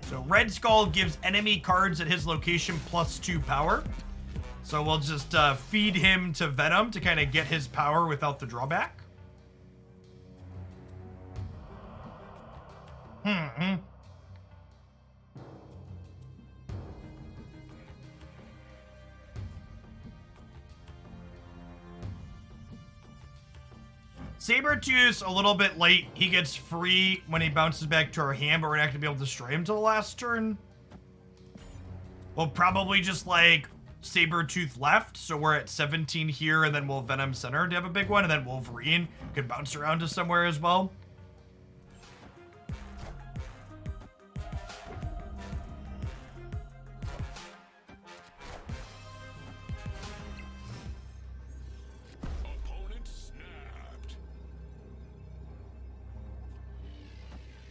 So Red Skull gives enemy cards at his location +2 power. So we'll just feed him to Venom to kind of get his power without the drawback. Sabretooth's a little bit late. He gets free when he bounces back to our hand, but we're not going to be able to destroy him till the last turn. We'll probably just, like, Sabretooth left, so we're at 17 here, and then we'll Venom center to have a big one, and then Wolverine could bounce around to somewhere as well.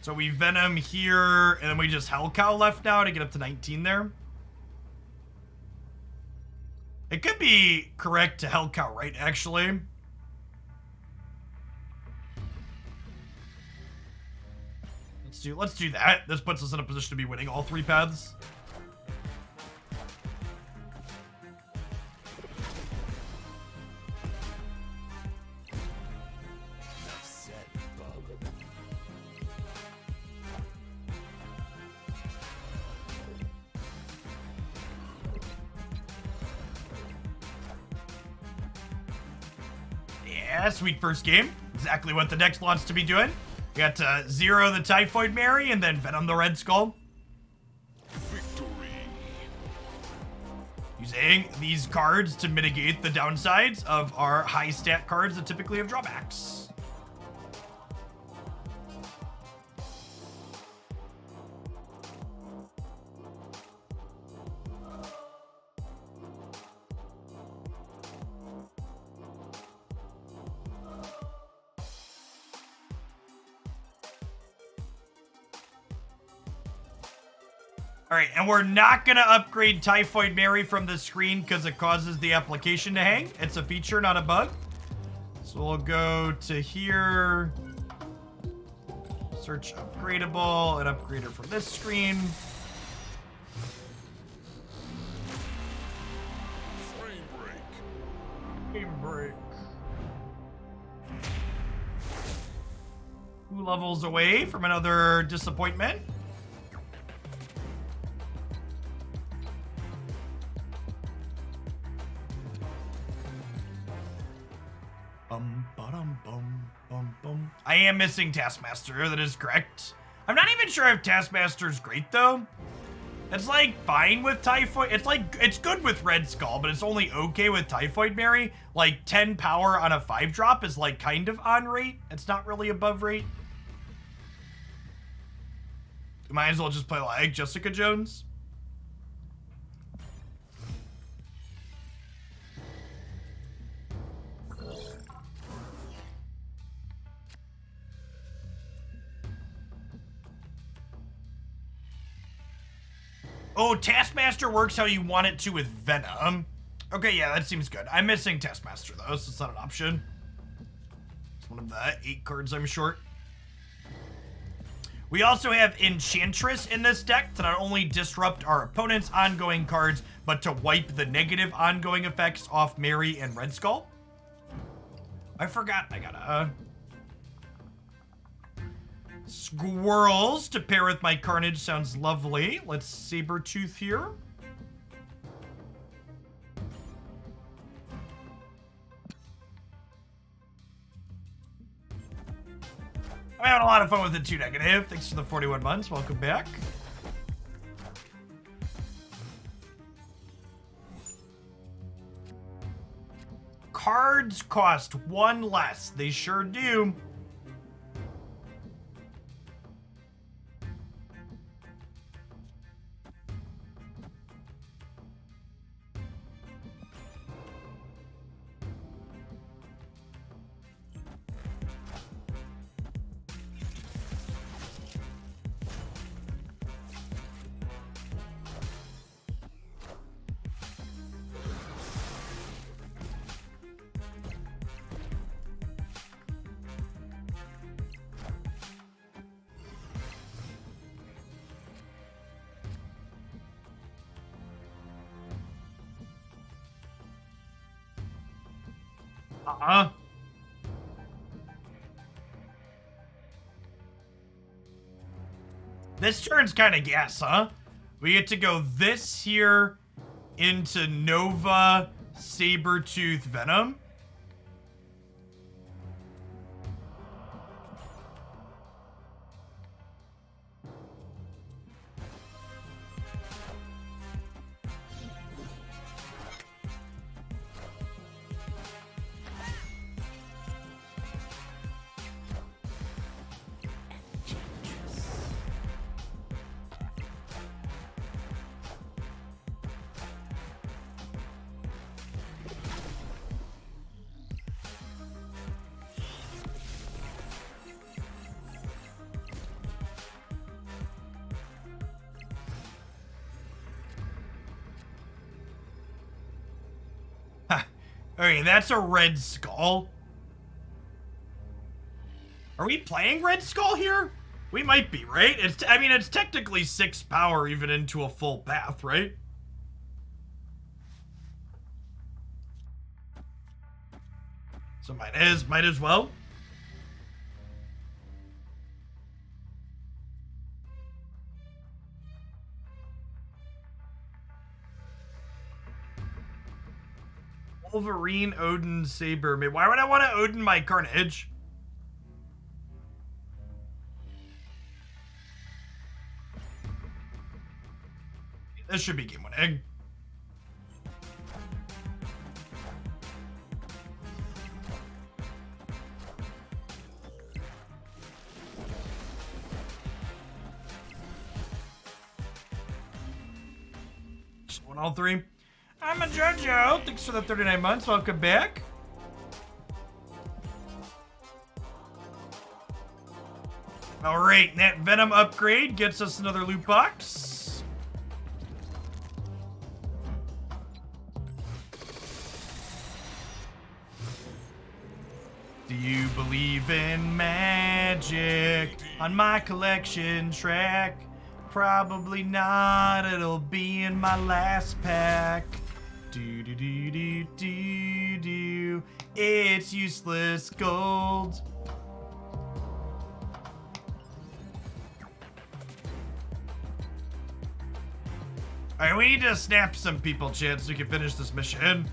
So we Venom here, and then we just Hellcow left now to get up to 19 there. It could be correct to Hellcow, right, actually. Let's do that. This puts us in a position to be winning all 3 paths. Yeah, sweet first game. Exactly what the deck wants to be doing. We got to Zero the Typhoid Mary and then Venom the Red Skull. Victory. Using these cards to mitigate the downsides of our high stat cards that typically have drawbacks. All right, and we're not going to upgrade Typhoid Mary from the screen because it causes the application to hang. It's a feature, not a bug. So we'll go to here. Search upgradable and upgrade her from this screen. Frame break. Game break. Ooh levels away from another disappointment. I am missing Taskmaster, that is correct. I'm not even sure if Taskmaster's great though. It's like fine with Typhoid. It's good with Red Skull, but it's only okay with Typhoid Mary. Like 10 power on a 5-drop is like kind of on rate. It's not really above rate. Might as well just play like Jessica Jones. Oh, Taskmaster works how you want it to with Venom. Okay, yeah, that seems good. I'm missing Taskmaster, though, so it's not an option. It's one of the 8 cards I'm short. We also have Enchantress in this deck to not only disrupt our opponent's ongoing cards, but to wipe the negative ongoing effects off Mary and Red Skull. I forgot. I gotta... Squirrels to pair with my Carnage sounds lovely. Let's Sabretooth here. I'm having a lot of fun with the 2 negative. Thanks for the 41 months. Welcome back. Cards cost 1 less. They sure do. This turn's kind of gas, huh? We get to go this here into Nova Sabretooth Venom. Okay, that's a Red Skull. Are we playing Red Skull here? We might be, right? I mean, it's technically 6 power even into a full path, right? So might as well. Wolverine, Odin, Saber. Why would I want to Odin my Carnage? This should be game winning. Just won all 3. I'm a JoJo. Thanks for the 39 months. Welcome back. All right, that Venom upgrade gets us another loot box. Do you believe in magic on my collection track? Probably not. It'll be in my last pack. Do do do do do do. It's useless gold. Alright, we need to snap some people, chat, so we can finish this mission.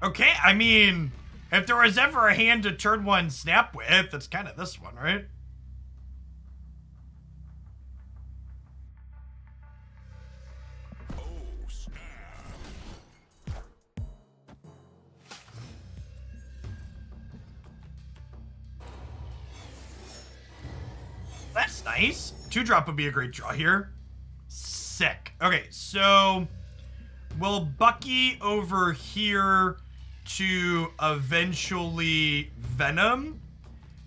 Okay, I mean, if there was ever a hand to turn one snap with, it's kind of this one, right? Oh, snap. That's nice. 2-drop would be a great draw here. Sick. Okay, so we'll Bucky over here to eventually Venom,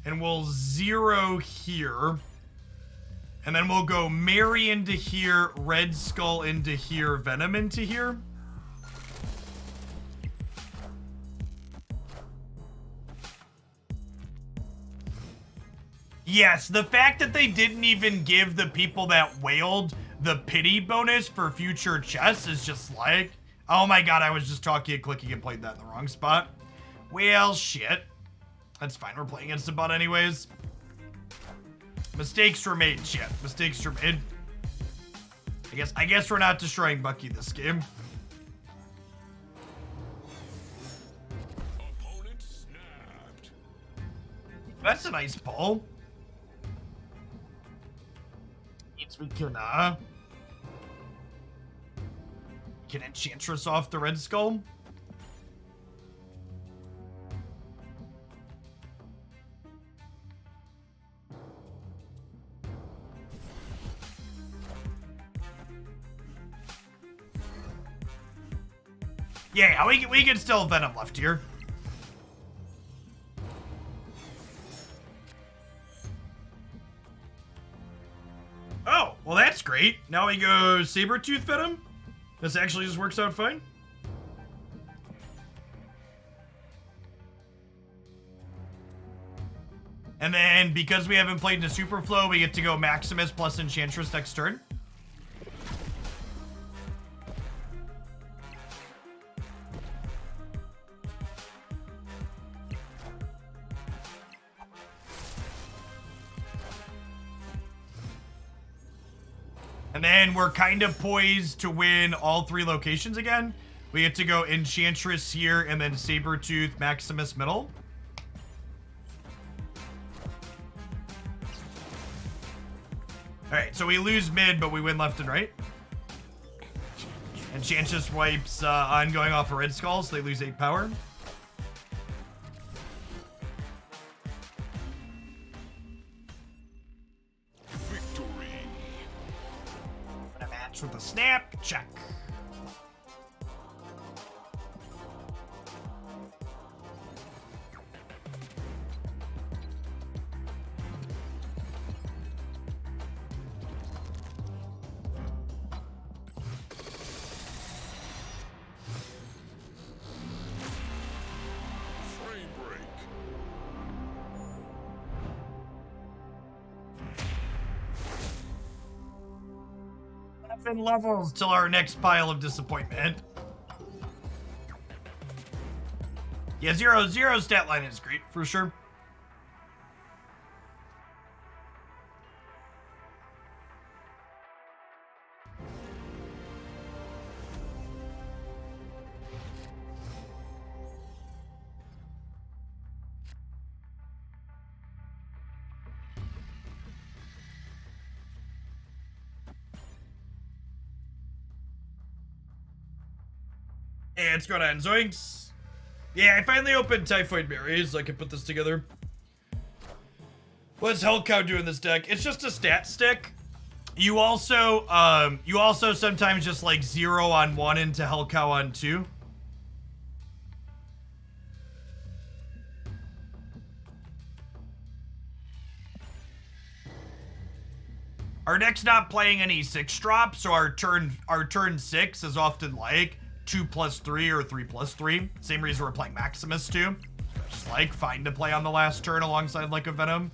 and we'll 0 here, and then we'll go Mary into here, Red Skull into here, Venom into here. Yes, the fact that they didn't even give the people that wailed the pity bonus for future chests is just like, oh my god, I was just talking and clicking and played that in the wrong spot. Well, shit. That's fine, we're playing against a bot anyways. Mistakes were made, shit. Mistakes were made. I guess we're not destroying Bucky this game. Opponent snapped. That's a nice pull. Means we can Enchantress off the Red Skull. Yeah, we can still Venom left here. Oh, well that's great. Now we go Sabretooth Venom. This actually just works out fine. And then, because we haven't played the Super Flow, we get to go Maximus plus Enchantress next turn. And then we're kind of poised to win all 3 locations again. We get to go Enchantress here and then Sabretooth, Maximus middle. Alright, so we lose mid, but we win left and right. Enchantress wipes ongoing off a Red Skull, so they lose 8 power. With a snap, check. Frame break. Levels till our next pile of disappointment. Yeah, 0-0 stat line is great for sure. Yeah, it's going on Zoinks. Yeah, I finally opened Typhoid Berries, so I can put this together. What's Hellcow doing this deck? It's just a stat stick. You also sometimes just like 0 on 1 into Hellcow on 2. Our deck's not playing any 6-drop, so our turn 6 is often like 2+3 or 3+3. Same reason we're playing Maximus too. Just like fine to play on the last turn alongside like a Venom.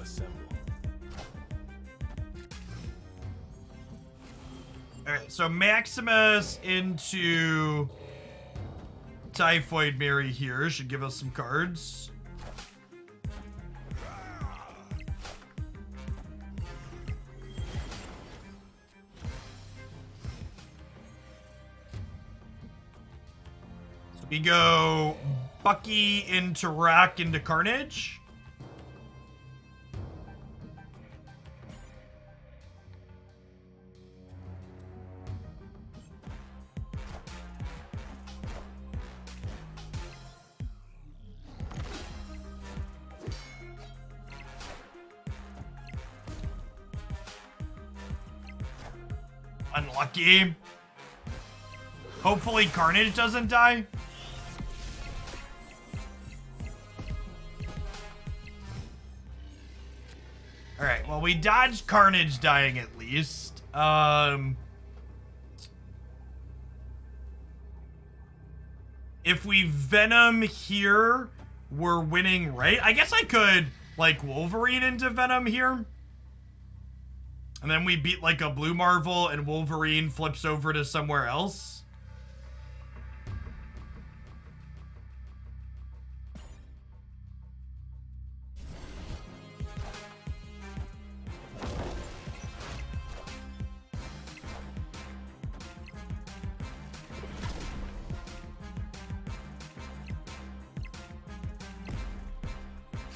Assemble. Alright, so Maximus into Typhoid Mary here should give us some cards. So we go Bucky into Rock into Carnage. Unlucky. Hopefully Carnage doesn't die. Alright, well we dodged Carnage dying at least. If we Venom here, we're winning, right? I guess I could, like, Wolverine into Venom here. And then we beat, like, a Blue Marvel and Wolverine flips over to somewhere else.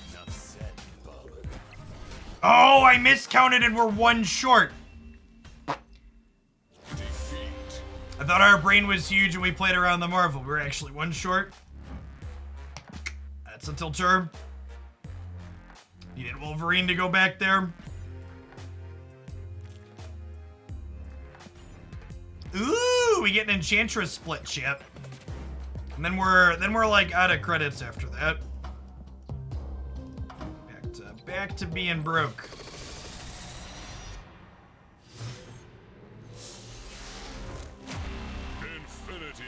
Enough said, bub. Oh, I miscounted and we're one short. Defeat. I thought our brain was huge and we played around the Marvel. We're actually one short. That's until turn. Needed Wolverine to go back there. Ooh, we get an Enchantress split chip. And then we're like out of credits after that. Back to being broke. Infinity.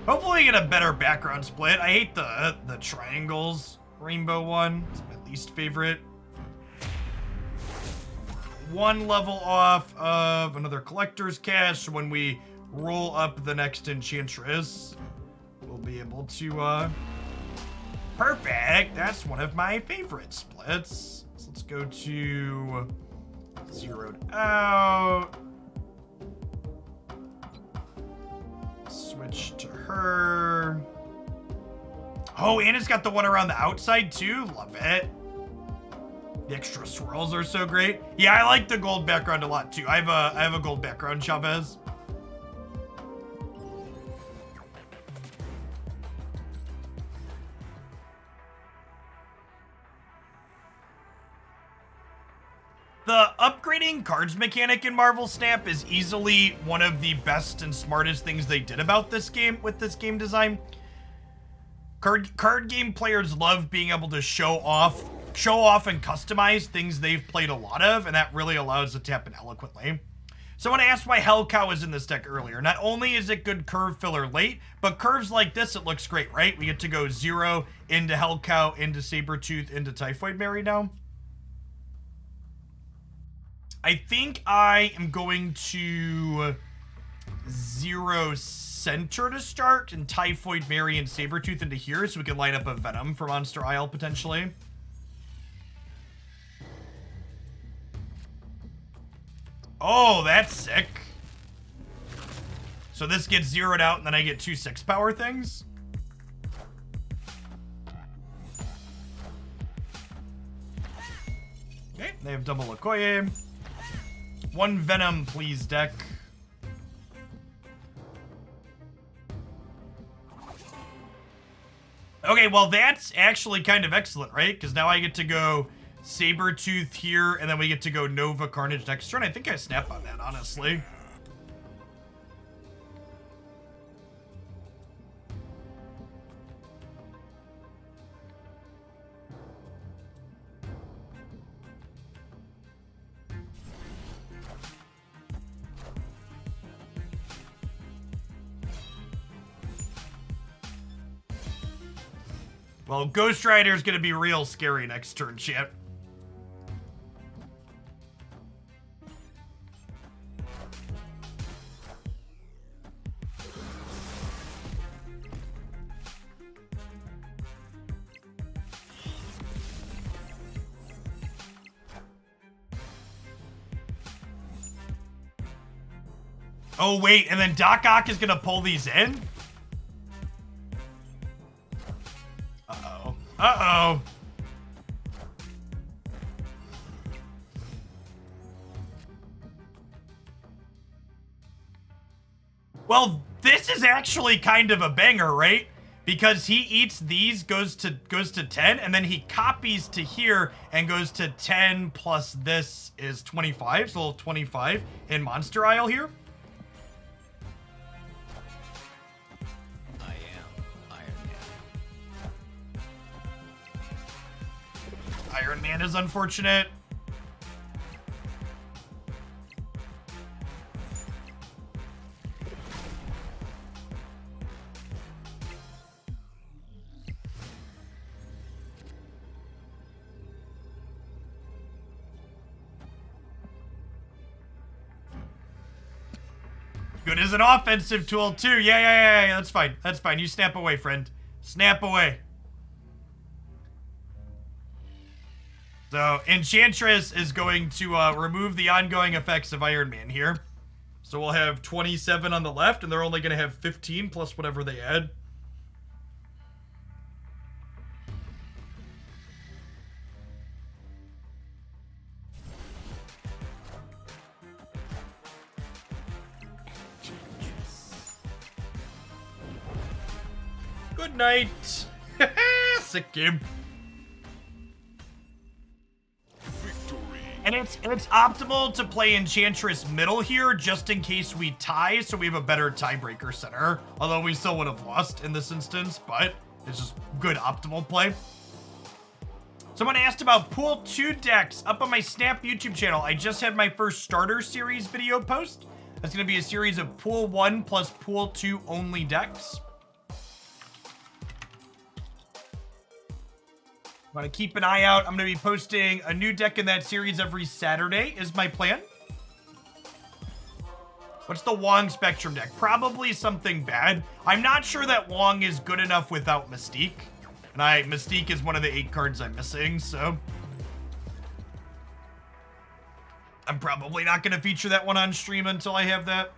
Hopefully we get a better background split. I hate the triangles rainbow one. It's my least favorite. One level off of another collector's cache. When we roll up the next Enchantress, we'll be able to perfect. That's one of my favorite splits. So let's go to zeroed out. Switch to her. Oh, and it's got the one around the outside too. Love it. The extra swirls are so great. Yeah, I like the gold background a lot too. I have a gold background, Chavez. The upgrading cards mechanic in Marvel Snap is easily one of the best and smartest things they did about this game with this game design. Card game players love being able to show off and customize things they've played a lot of, and that really allows it to happen eloquently. Someone asked why Hellcow was in this deck earlier. Not only is it good curve filler late, but curves like this, it looks great, right? We get to go 0 into Hellcow, into Sabretooth, into Typhoid Mary now. I think I am going to 0 center to start and Typhoid Mary and Sabretooth into here so we can light up a Venom for Monster Isle potentially. Oh, that's sick. So this gets zeroed out and then I get 2 6 power things. Okay, they have double Okoye. 1 Venom, please, deck. Okay, well, that's actually kind of excellent, right? Because now I get to go Sabretooth here, and then we get to go Nova Carnage next turn. I think I snap on that, honestly. Well, Ghost Rider's gonna be real scary next turn, chat. Oh, wait, and then Doc Ock is gonna pull these in? Uh-oh. Uh-oh. Well, this is actually kind of a banger, right? Because he eats these, goes to 10, and then he copies to here and goes to 10 plus this is 25, so 25 in Monster Isle here. Iron Man is unfortunate. Good as an offensive tool too. Yeah. That's fine. That's fine. You snap away, friend. Snap away. So, Enchantress is going to remove the ongoing effects of Iron Man here. So we'll have 27 on the left, and they're only going to have 15 plus whatever they add. Good night. Sick game. And it's optimal to play Enchantress middle here just in case we tie, so we have a better tiebreaker center. Although we still would have lost in this instance, but it's just good optimal play. Someone asked about Pool 2 decks up on my Snap YouTube channel. I just had my first starter series video post. That's going to be a series of Pool 1 plus Pool 2 only decks. I'm going to keep an eye out. I'm going to be posting a new deck in that series every Saturday is my plan. What's the Wong Spectrum deck? Probably something bad. I'm not sure that Wong is good enough without Mystique. And Mystique is one of the 8 cards I'm missing, so I'm probably not going to feature that one on stream until I have that.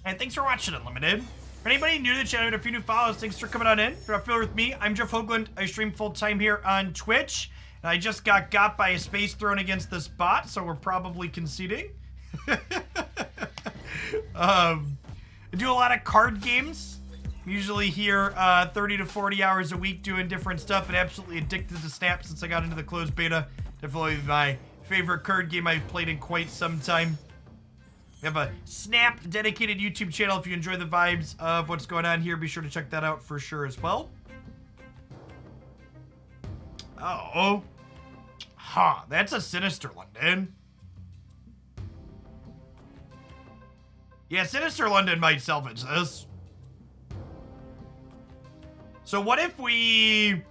And thanks for watching, Unlimited. For anybody new to the channel, a few new follows, thanks for coming on in. If you're not familiar with me, I'm Jeff Hoagland. I stream full-time here on Twitch. And I just got by a space thrown against this bot, so we're probably conceding. I do a lot of card games. Usually here 30 to 40 hours a week doing different stuff, and absolutely addicted to Snap since I got into the closed beta. Definitely my favorite card game I've played in quite some time. We have a Snap dedicated YouTube channel. If you enjoy the vibes of what's going on here, be sure to check that out for sure as well. Oh. Huh, that's a Sinister London. Yeah, Sinister London might salvage this. So what if we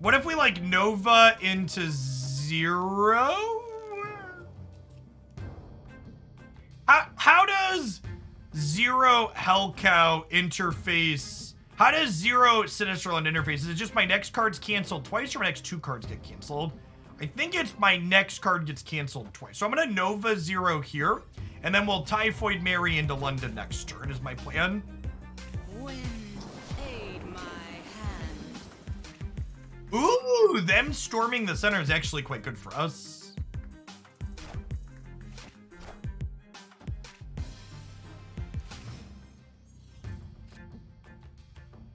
like Nova into 0? How does 0 Hellcow interface? How does 0 Sinister London interface? Is it just my next card's canceled twice or my next 2 cards get canceled? I think it's my next card gets canceled twice. So I'm gonna Nova 0 here, and then we'll Typhoid Mary into London next turn is my plan. Wind, aid my hand. Ooh, them storming the center is actually quite good for us.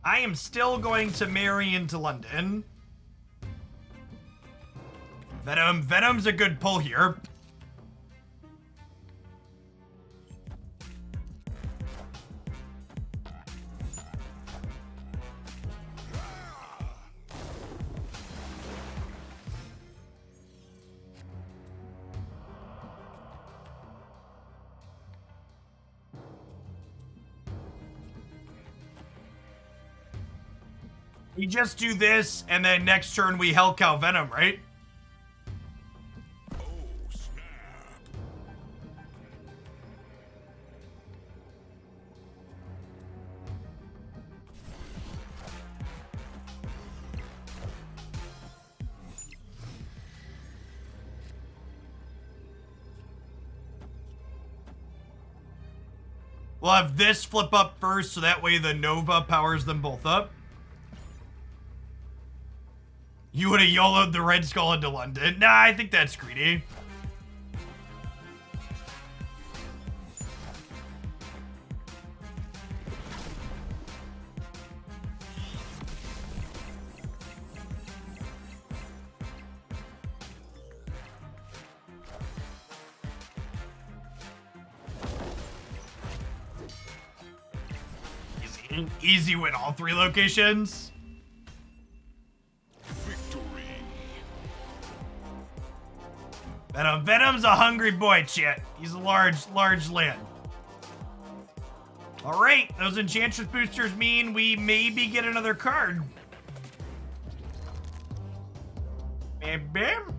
I am still going to marry into London. Venom's a good pull here. We just do this, and then next turn we Hellcow Venom, right? Oh, snap. We'll have this flip up first, so that way the Nova powers them both up. You would have YOLO'd the Red Skull into London. Nah, I think that's greedy. Easy win all 3 locations. Victory. Venom's a hungry boy, chat. He's a large land. All right, those Enchantress boosters mean we maybe get another card. Bam, bam.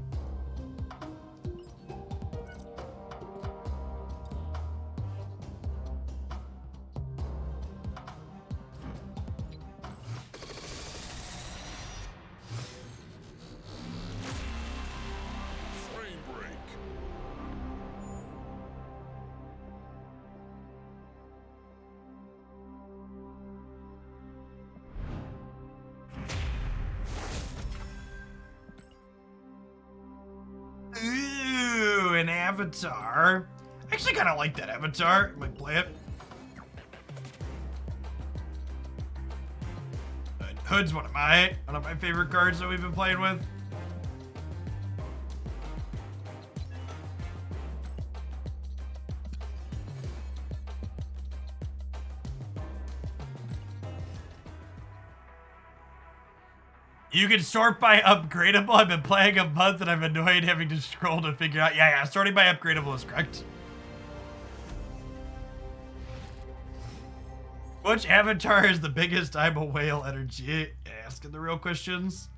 Frame break. Ooh, an avatar. I actually kind of like that avatar. Might play it. Hood's one of my favorite cards that we've been playing with. You can sort by upgradable. I've been playing a month and I'm annoyed having to scroll to figure out. Yeah, sorting by upgradable is correct. Which avatar is the biggest? I'm a whale energy. Asking the real questions.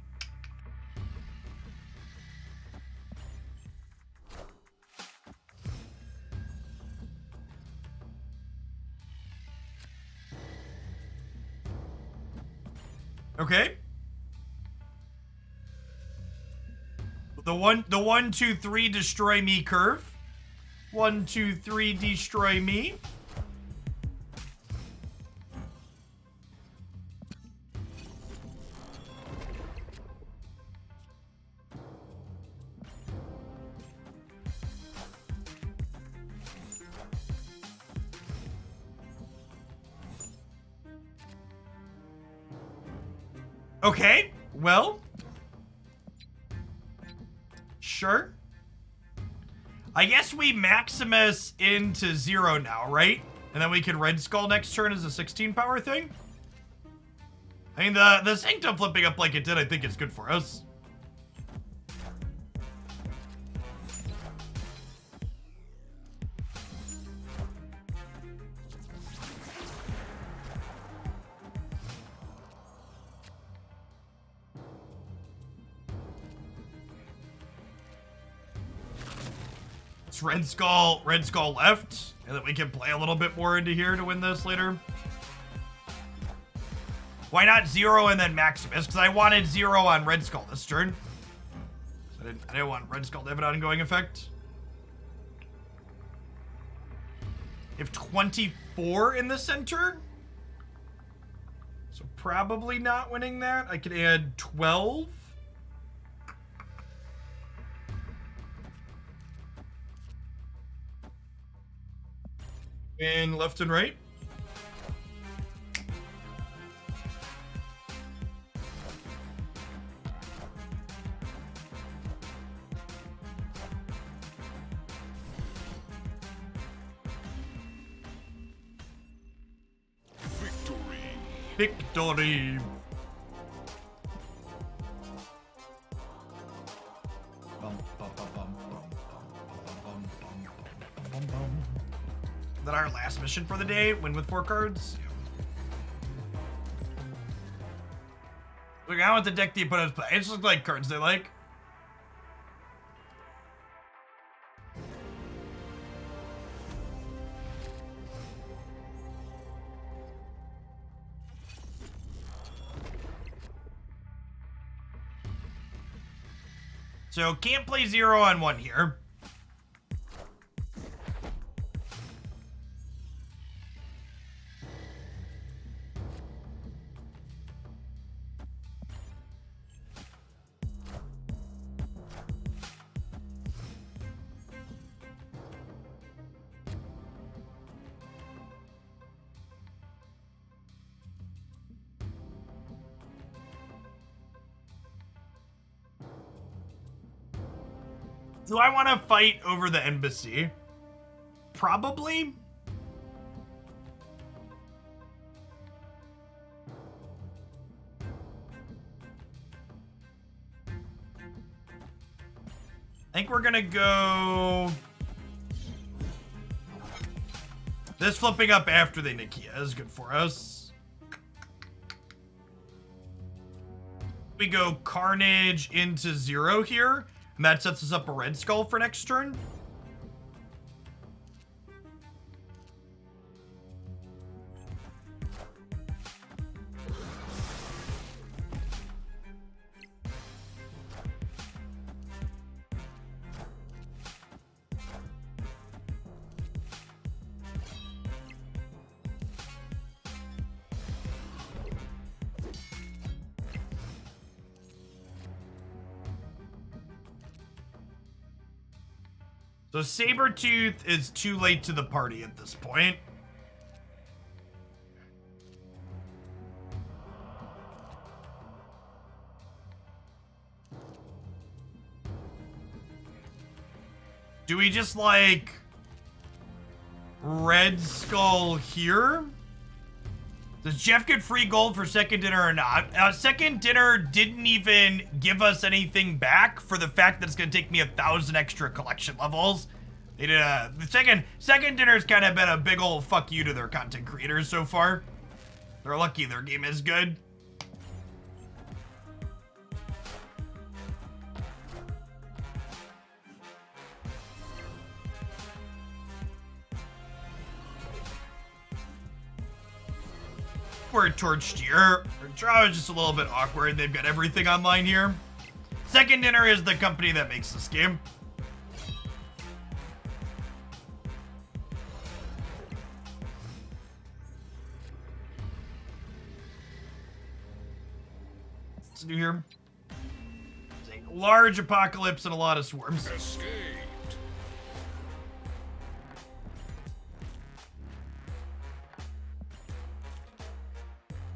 Okay. The 1, 2, 3 destroy me curve. 1, 2, 3 destroy me. Okay, well. Sure. I guess we Maximus into 0 now, right? And then we can Red Skull next turn as a 16 power thing? I mean, the Sanctum flipping up like it did, I think is good for us. It's Red Skull left, and then we can play a little bit more into here to win this later. Why not 0 and then Maximus? Because I wanted 0 on Red Skull this turn. I didn't want Red Skull to have an ongoing effect. If 24 in the center. So probably not winning that. I could add 12. And left and right. Victory. Is that our last mission for the day? Win with 4 cards? Look, I want the deck the opponents play. It just looks like cards they like. So can't play 0-on-1 here. Do I want to fight over the embassy? Probably. I think we're gonna go this flipping up after the Nikia is good for us. We go Carnage into 0 here. And that sets us up a Red Skull for next turn. So Sabretooth is too late to the party at this point. Do we just like Red Skull here? Does Jeff get free gold for second dinner or not? Second dinner didn't even give us anything back for the fact that it's gonna take me 1,000 extra collection levels. They did the second dinner's kind of been a big old fuck you to their content creators so far. They're lucky their game is good. We're torched here. Our draw is just a little bit awkward. They've got everything online here. Second Dinner is the company that makes this game. What's new here? It's a large apocalypse and a lot of swarms. Escaped.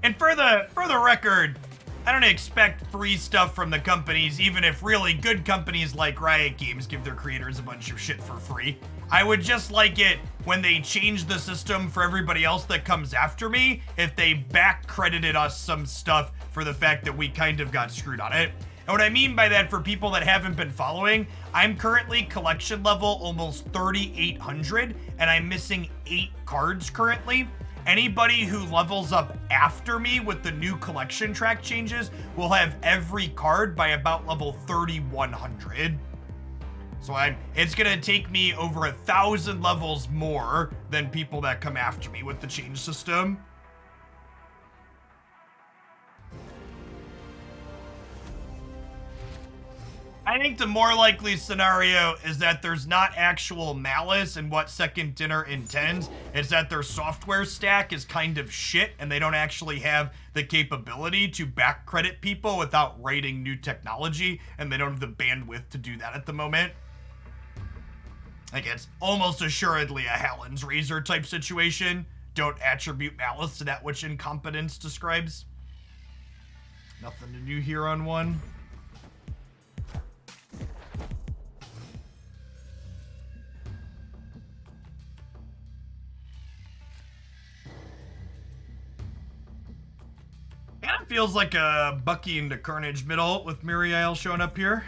And for the record, I don't expect free stuff from the companies, even if really good companies like Riot Games give their creators a bunch of shit for free. I would just like it when they change the system for everybody else that comes after me, if they back credited us some stuff for the fact that we kind of got screwed on it. And what I mean by that, for people that haven't been following, I'm currently collection level almost 3,800, and I'm missing 8 cards currently. Anybody who levels up after me with the new collection track changes will have every card by about level 3,100. So it's gonna take me over 1,000 levels more than people that come after me with the change system. I think the more likely scenario is that there's not actual malice in what Second Dinner intends. It's that their software stack is kind of shit and they don't actually have the capability to back credit people without writing new technology, and they don't have the bandwidth to do that at the moment. Like, it's almost assuredly a Hallen's Razor type situation. Don't attribute malice to that which incompetence describes. Nothing to do here on one. of feels like a Bucky into Carnage middle with Muriel showing up here.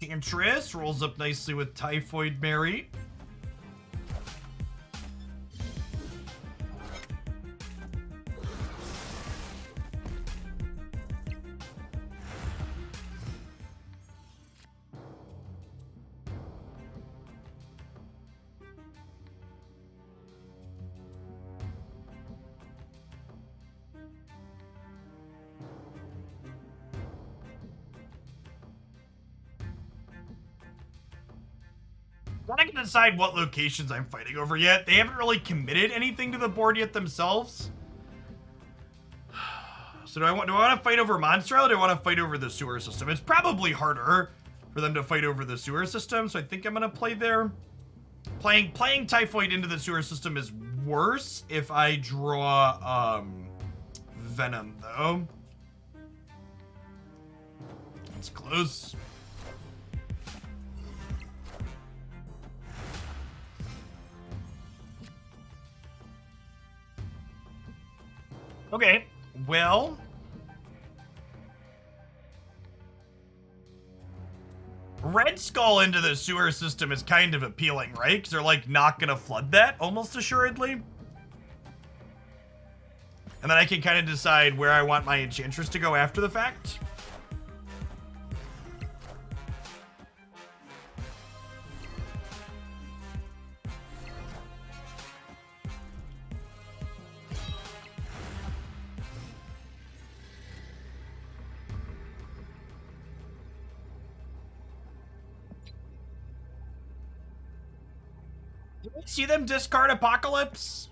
Enchantress rolls up nicely with Typhoid Mary. I can decide what locations I'm fighting over yet. They haven't really committed anything to the board yet themselves. So do I want to fight over Monster Island or do I want to fight over the sewer system? It's probably harder for them to fight over the sewer system, so I think I'm gonna play there. Playing Typhoid into the sewer system is worse if I draw Venom though. It's close. Okay, well, Red Skull into the sewer system is kind of appealing, right? Because they're like not gonna flood that almost assuredly. And then I can kind of decide where I want my Enchantress to go after the fact. Did we see them discard Apocalypse?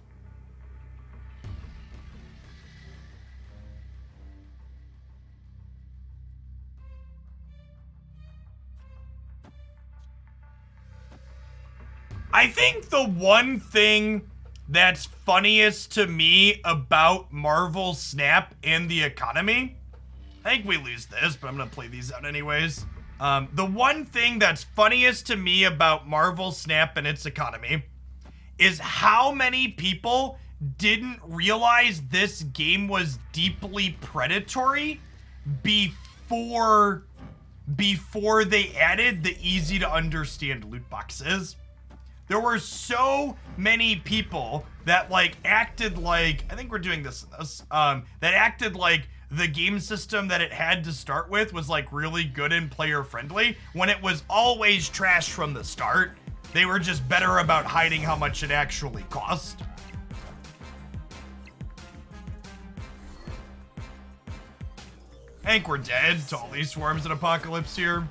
I think the one thing that's funniest to me about Marvel Snap and the economy, I think we lose this, but I'm gonna play these out anyways. The one thing that's funniest to me about Marvel Snap and its economy is how many people didn't realize this game was deeply predatory before they added the easy to understand loot boxes. There were so many people that like acted like, I think we're doing this in this, that acted like the game system that it had to start with was like really good and player friendly when it was always trash from the start. They were just better about hiding how much it actually cost. I think we're dead to all these swarms and Apocalypse here.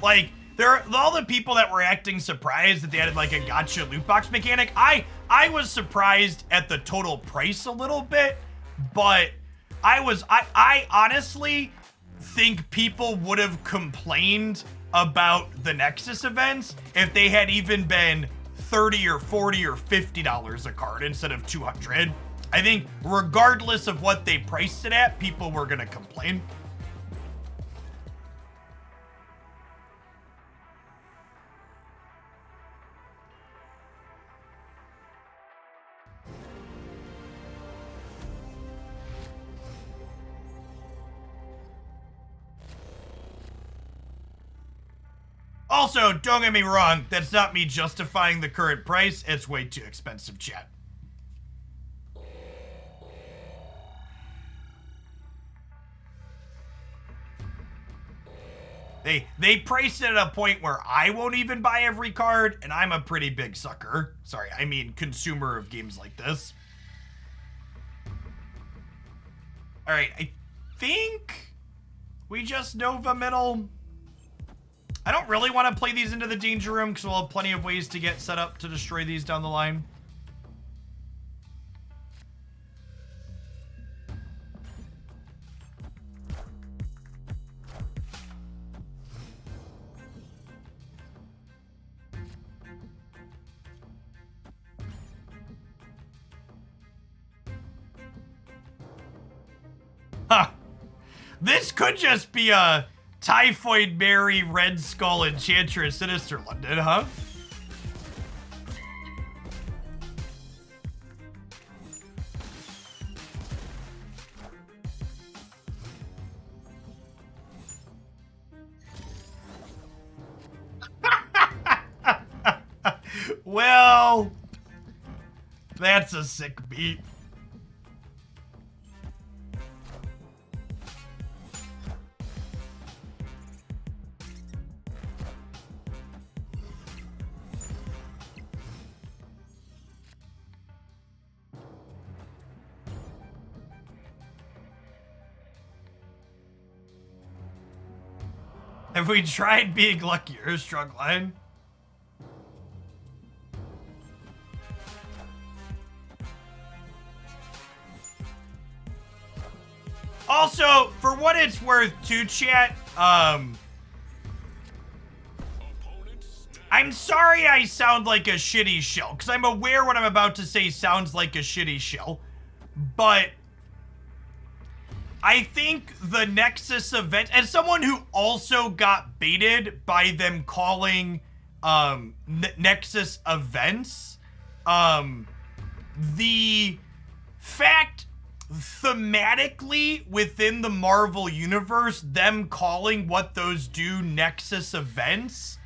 Like, all the people that were acting surprised that they added like a gotcha loot box mechanic, I was surprised at the total price a little bit, but I honestly think people would have complained about the Nexus events if they had even been $30 or $40 or $50 a card instead of $200. I think regardless of what they priced it at, people were gonna complain. Also, don't get me wrong, that's not me justifying the current price. It's way too expensive, chat. They priced it at a point where I won't even buy every card, and I'm a pretty big sucker. Sorry, I mean consumer of games like this. Alright, I think we just Nova middle. I don't really want to play these into the danger room because we'll have plenty of ways to get set up to destroy these down the line. This could just be a Typhoid Mary, Red Skull, Enchantress, Sinister London, huh? Well, that's a sick beat. Have we tried being luckier, Strugline? Also, for what it's worth, too, chat, Opponent I'm sorry I sound like a shitty shell, because I'm aware what I'm about to say sounds like a shitty shell, but I think the Nexus event, as someone who also got baited by them calling Nexus events, the fact thematically within the Marvel universe, them calling what those do Nexus events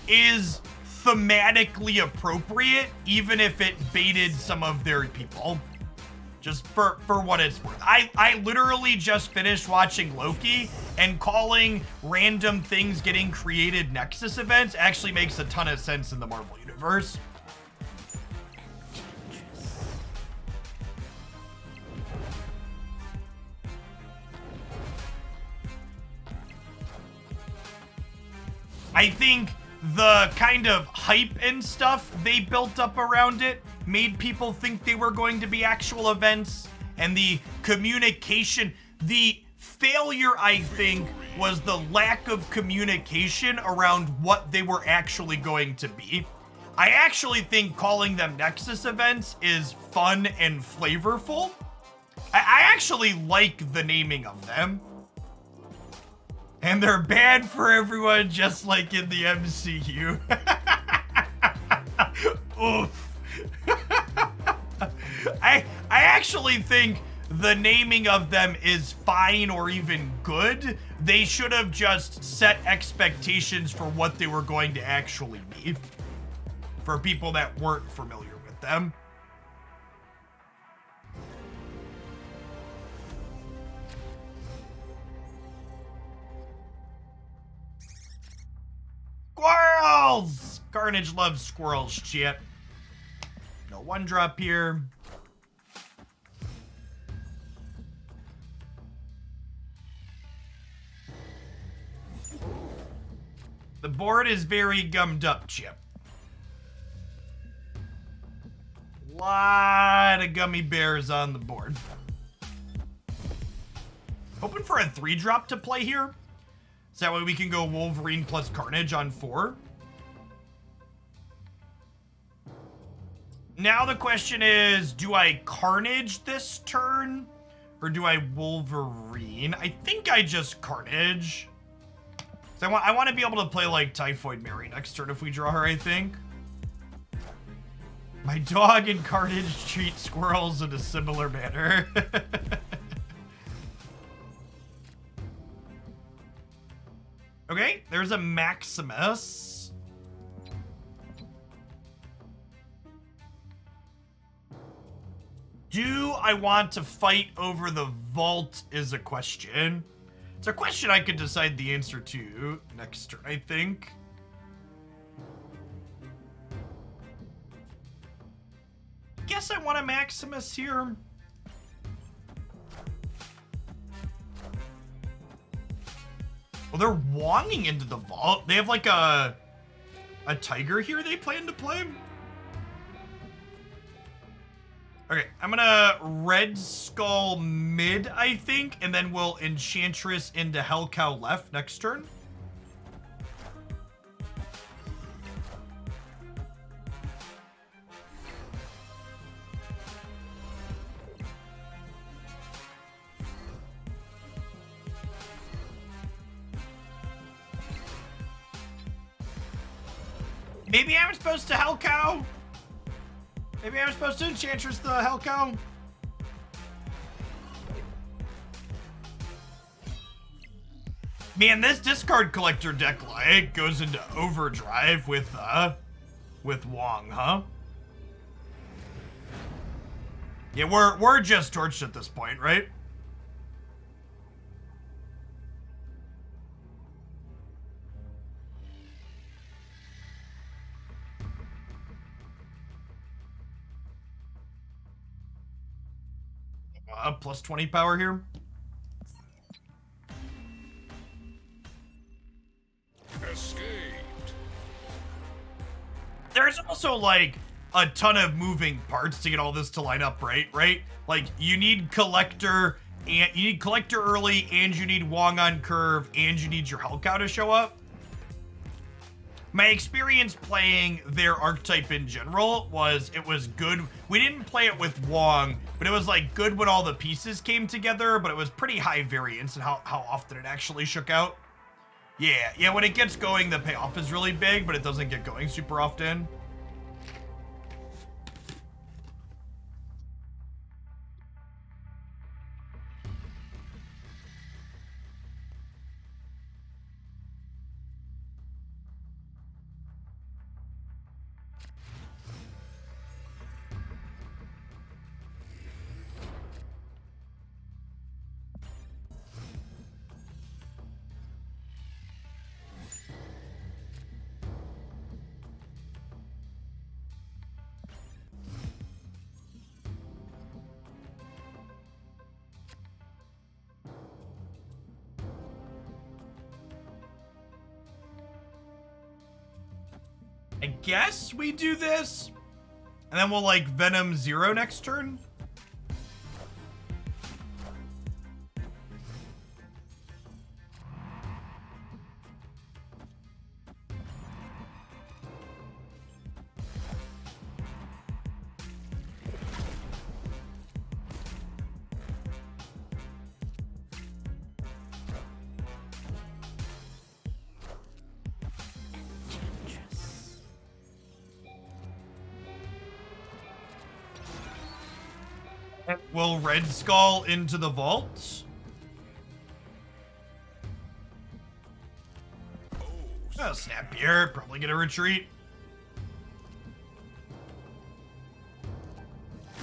is thematically appropriate, even if it baited some of their people. Just for what it's worth. I literally just finished watching Loki, and calling random things getting created Nexus events actually makes a ton of sense in the Marvel universe. I think the kind of hype and stuff they built up around it made people think they were going to be actual events, and the communication, the failure, I think, was the lack of communication around what they were actually going to be. I actually think calling them Nexus events is fun and flavorful. I actually like the naming of them. And they're bad for everyone, just like in the MCU. Oof. I actually think the naming of them is fine or even good. They should have just set expectations for what they were going to actually be for people that weren't familiar with them. Squirrels! Carnage loves squirrels, shit. No one drop here. The board is very gummed up, Chip. Lot of gummy bears on the board. Hoping for a 3-drop to play here. So that way we can go Wolverine plus Carnage on 4. Now the question is, do I Carnage this turn? Or do I Wolverine? I think I just Carnage. So I want to be able to play like Typhoid Mary next turn if we draw her, I think. My dog and Carnage treat squirrels in a similar manner. Okay, there's a Maximus. Do I want to fight over the vault is a question. It's a question I could decide the answer to next turn, I think. Guess I want a Maximus here. Well, they're wonging into the vault. They have like a tiger here they plan to play. Okay, I'm gonna Red Skull mid, I think, and then we'll Enchantress into Hellcow left next turn. Maybe I'm supposed to Hell Cow? Maybe I'm supposed to Enchantress the Hell Cow? Man, this discard collector deck like goes into overdrive with Wong, huh? Yeah, we're just torched at this point, right? Plus 20 power here. Escaped. There's also like a ton of moving parts to get all this to line up, right? Like you need collector early, and you need Wong on curve, and you need your Hellcow to show up. My experience playing their archetype in general was it was good. We didn't play it with Wong, but it was like good when all the pieces came together, but it was pretty high variance in how often it actually shook out. Yeah, when it gets going, the payoff is really big, but it doesn't get going super often. I guess we do this, and then we'll like Venom 0 next turn. Will Red Skull into the vault? Oh, snap here. Probably gonna retreat.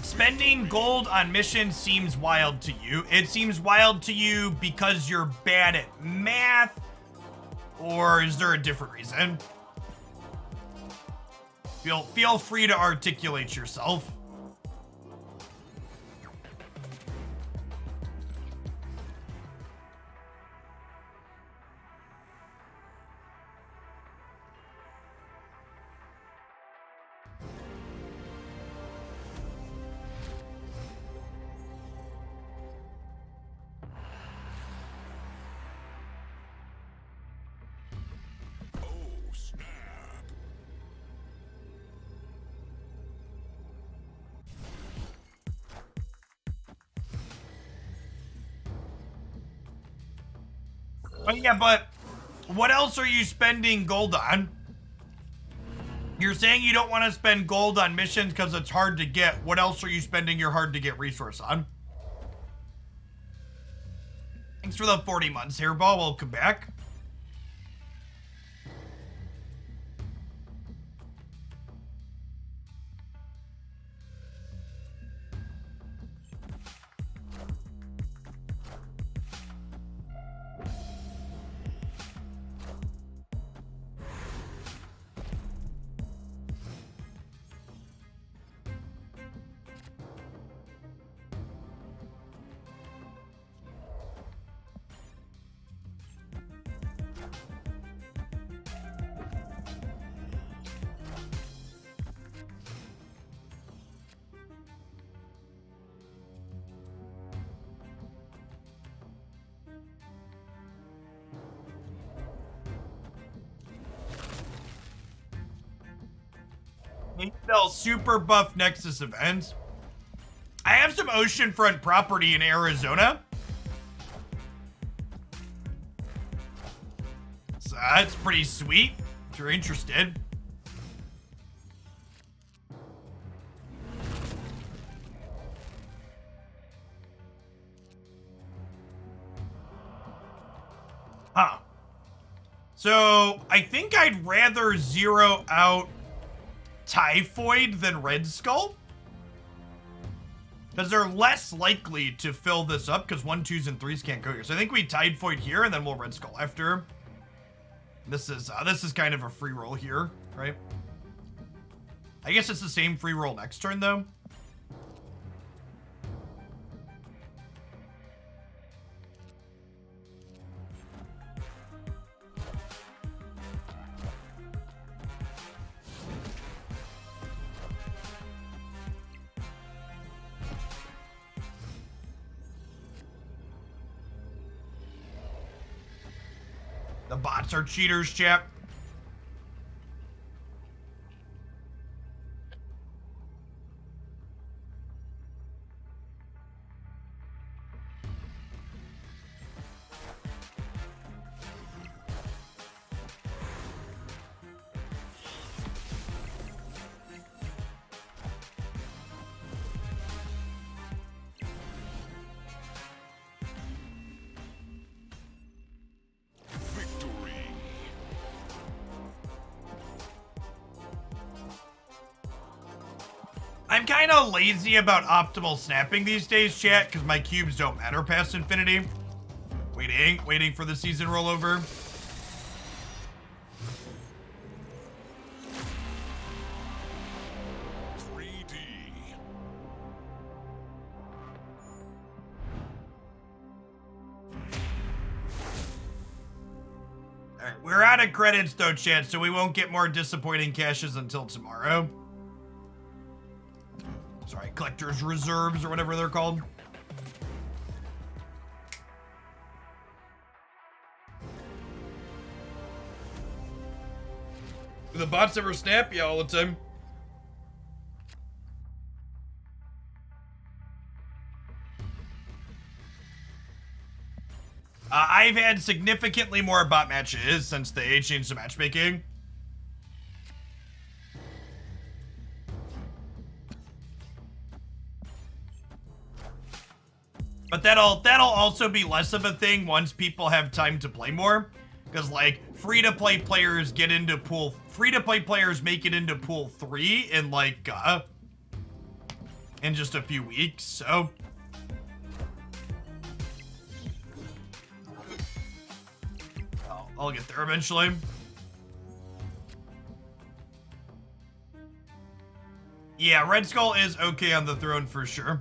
Spending gold on missions seems wild to you. It seems wild to you because you're bad at math, or is there a different reason? Feel free to articulate yourself. Oh, yeah, but what else are you spending gold on? You're saying you don't want to spend gold on missions because it's hard to get. What else are you spending your hard to get resource on? Thanks for the 40 months, Hairball. Welcome back. Sell super buff Nexus events. I have some oceanfront property in Arizona. So that's pretty sweet if you're interested. Huh. So, I think I'd rather zero out Typhoid than Red Skull. Because they're less likely to fill this up, because 1, 2s, and 3s can't go here. So I think we Typhoid here, and then we'll Red Skull after. This is kind of a free roll here, right? I guess it's the same free roll next turn, though. The bots are cheaters, chap. Victory. I'm kind of lazy about optimal snapping these days, chat, because my cubes don't matter past infinity. Waiting for the season rollover. Alright, we're out of credits though, chat, so we won't get more disappointing caches until tomorrow. Sorry, collector's reserves or whatever they're called. Do the bots ever snap? Yeah, all the time. I've had significantly more bot matches since they changed the matchmaking. But that'll also be less of a thing once people have time to play more. Because, like, free-to-play players make it into pool 3 in, like, in just a few weeks, so... I'll get there eventually. Yeah, Red Skull is okay on the throne for sure.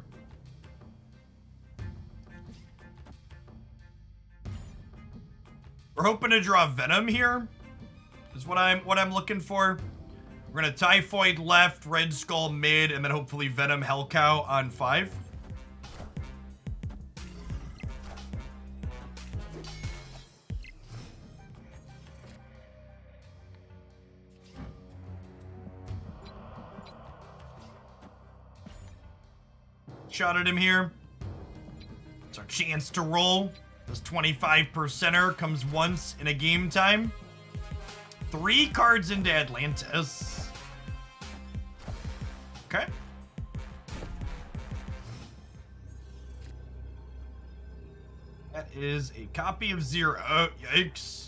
We're hoping to draw Venom here. Is what I'm looking for. We're gonna Typhoid left, Red Skull mid, and then hopefully Venom Hellcow on 5. Shot at him here. It's our chance to roll. This 25%er comes once in a game time. 3 cards into Atlantis. Okay. That is a copy of 0. Yikes.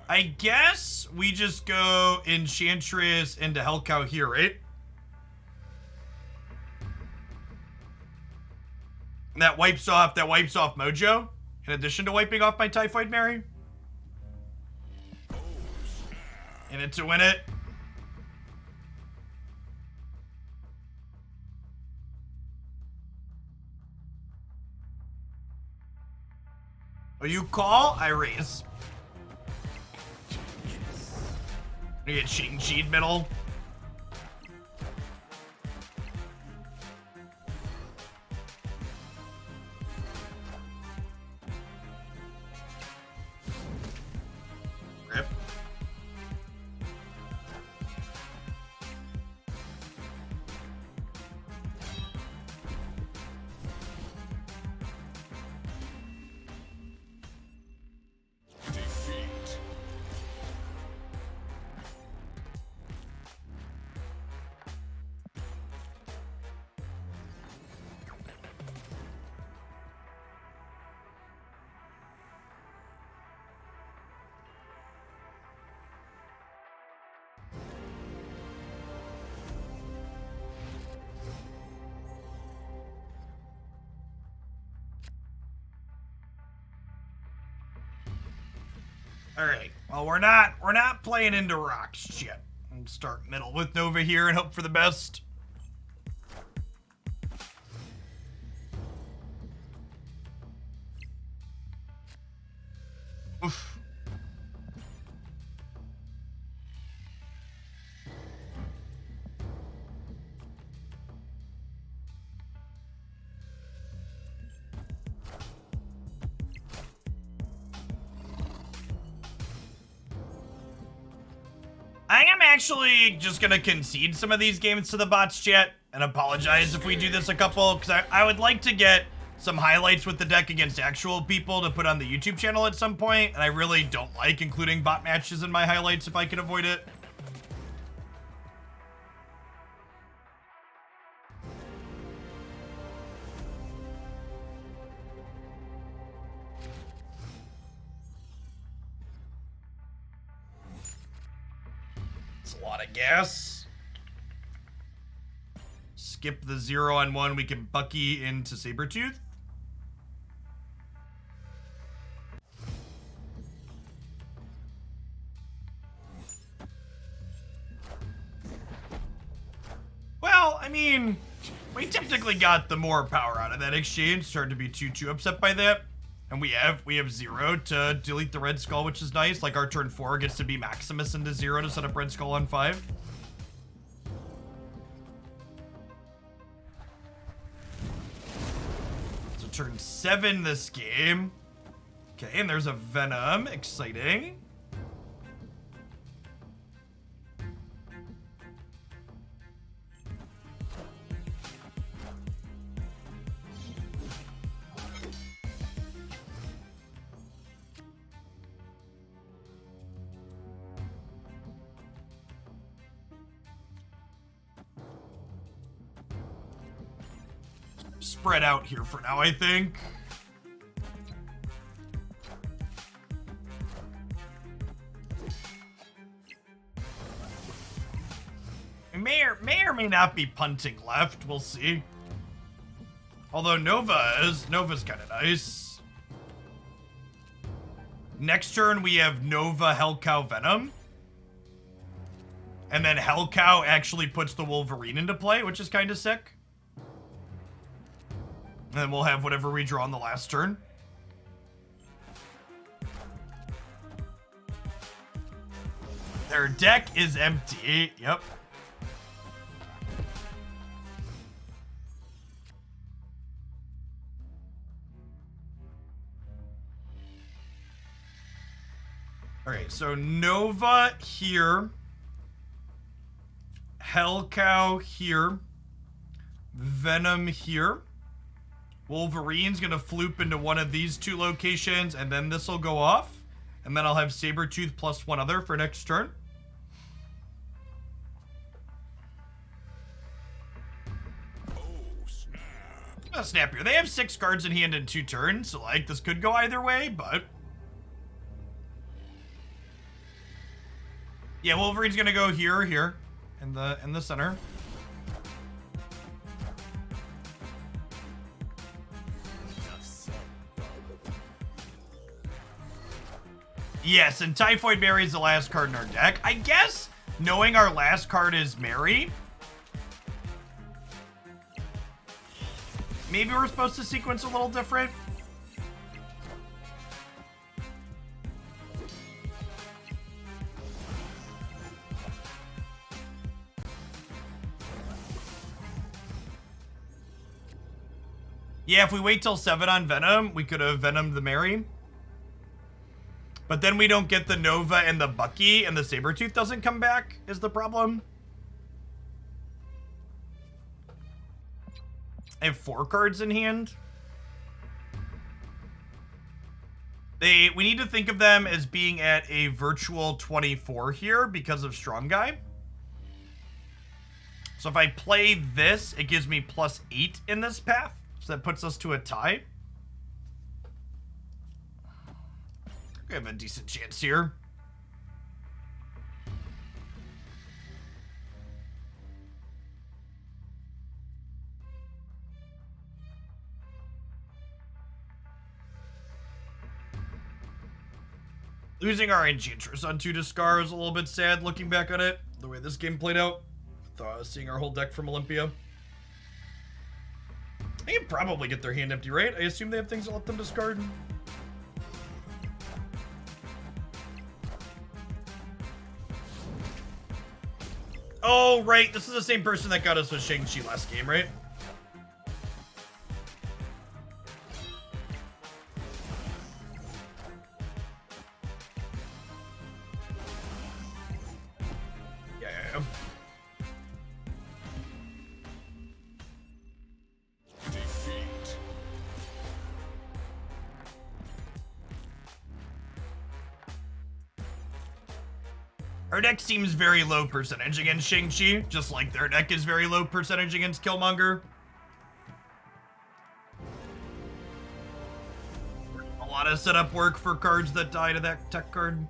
I guess we just go Enchantress into Hellcow here, right? And that wipes off Mojo, in addition to wiping off my Typhoid Mary. In it to win it. Oh, you call? I raise. We get cheating cheat middle. Rip. All right. Well, we're not playing into rocks yet. We'll start middle with Nova here and hope for the best. Oof. I am actually just gonna concede some of these games to the bots chat and apologize if we do this a couple, because I would like to get some highlights with the deck against actual people to put on the YouTube channel at some point, and I really don't like including bot matches in my highlights if I can avoid it. It's a lot of gas. Skip the 0-on-1, we can Bucky into Sabretooth. Well, I mean, we technically got the more power out of that exchange. Started to be too upset by that. And we have 0 to delete the Red Skull, which is nice. Like, our turn 4 gets to be Maximus into 0 to set up Red Skull on 5. So turn 7 this game. Okay, and there's a Venom. Exciting. Spread out here for now, I think. We may or may not be punting left. We'll see. Although Nova's kind of nice. Next turn we have Nova Hellcow Venom. And then Hellcow actually puts the Wolverine into play, which is kind of sick. And then we'll have whatever we draw on the last turn. Their deck is empty. Yep. Alright, so Nova here. Hellcow here. Venom here. Wolverine's gonna floop into one of these two locations, and then this will go off. And then I'll have Sabretooth plus one other for next turn. Oh, snap here. They have 6 cards in hand in 2 turns, so like this could go either way, but yeah, Wolverine's gonna go here or here in the center. Yes, and Typhoid Mary is the last card in our deck. I guess knowing our last card is Mary, maybe we're supposed to sequence a little different. Yeah, if we wait till 7 on Venom, we could have Venomed the Mary. But then we don't get the Nova and the Bucky, and the Sabretooth doesn't come back, is the problem. I have 4 cards in hand. We need to think of them as being at a virtual 24 here because of Strong Guy. So if I play this, it gives me +8 in this path. So that puts us to a tie. We have a decent chance here. Losing our Enchantress on 2 Discar is a little bit sad looking back on it. The way this game played out. Seeing our whole deck from Olympia. They can probably get their hand empty, right? I assume they have things that let them discard. Oh, right. This is the same person that got us with Shang-Chi last game, right? Yeah. Defeat. Our deck seems very low percentage against Shang-Chi, just like their deck is very low percentage against Killmonger. A lot of setup work for cards that die to that tech card.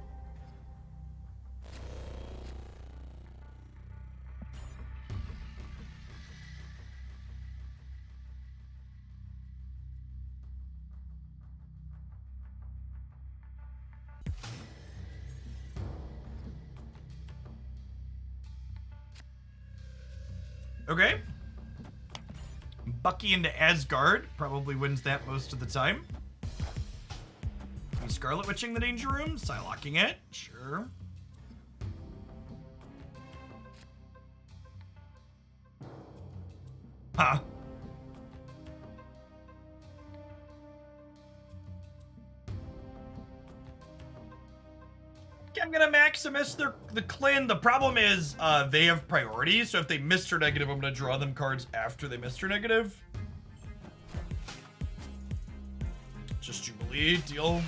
Okay. Bucky into Asgard probably wins that most of the time. We Scarlet Witching the Danger Room, Psylocking it, sure. Huh. I'm gonna Maximus the Clin. The problem is they have priorities, so if they Mr. Negative, I'm gonna draw them cards after they Mr. Negative. Just Jubilee, deal.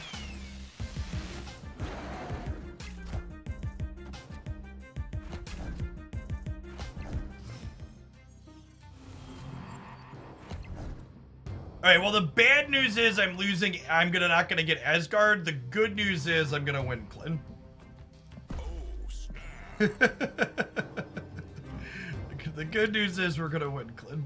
Alright, well the bad news is I'm not gonna get Asgard. The good news is I'm gonna win Clin. The good news is we're gonna win, Clin.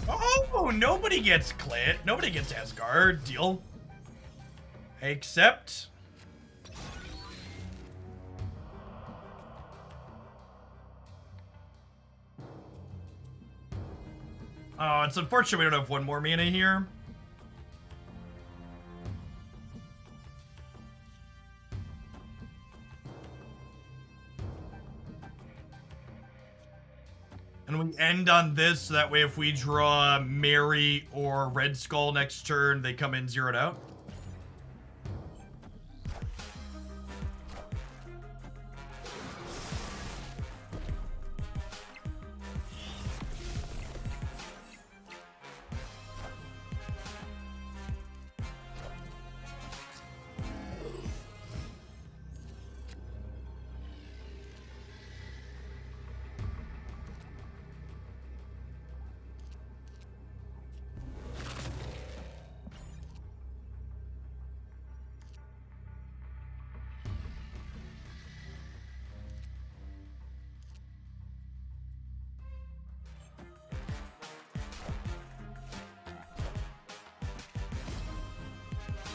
Oh, nobody gets Clin. Nobody gets Asgard. Deal. Except... Oh, it's unfortunate we don't have one more mana here. And we end on this, so that way if we draw Mary or Red Skull next turn, they come in zeroed out.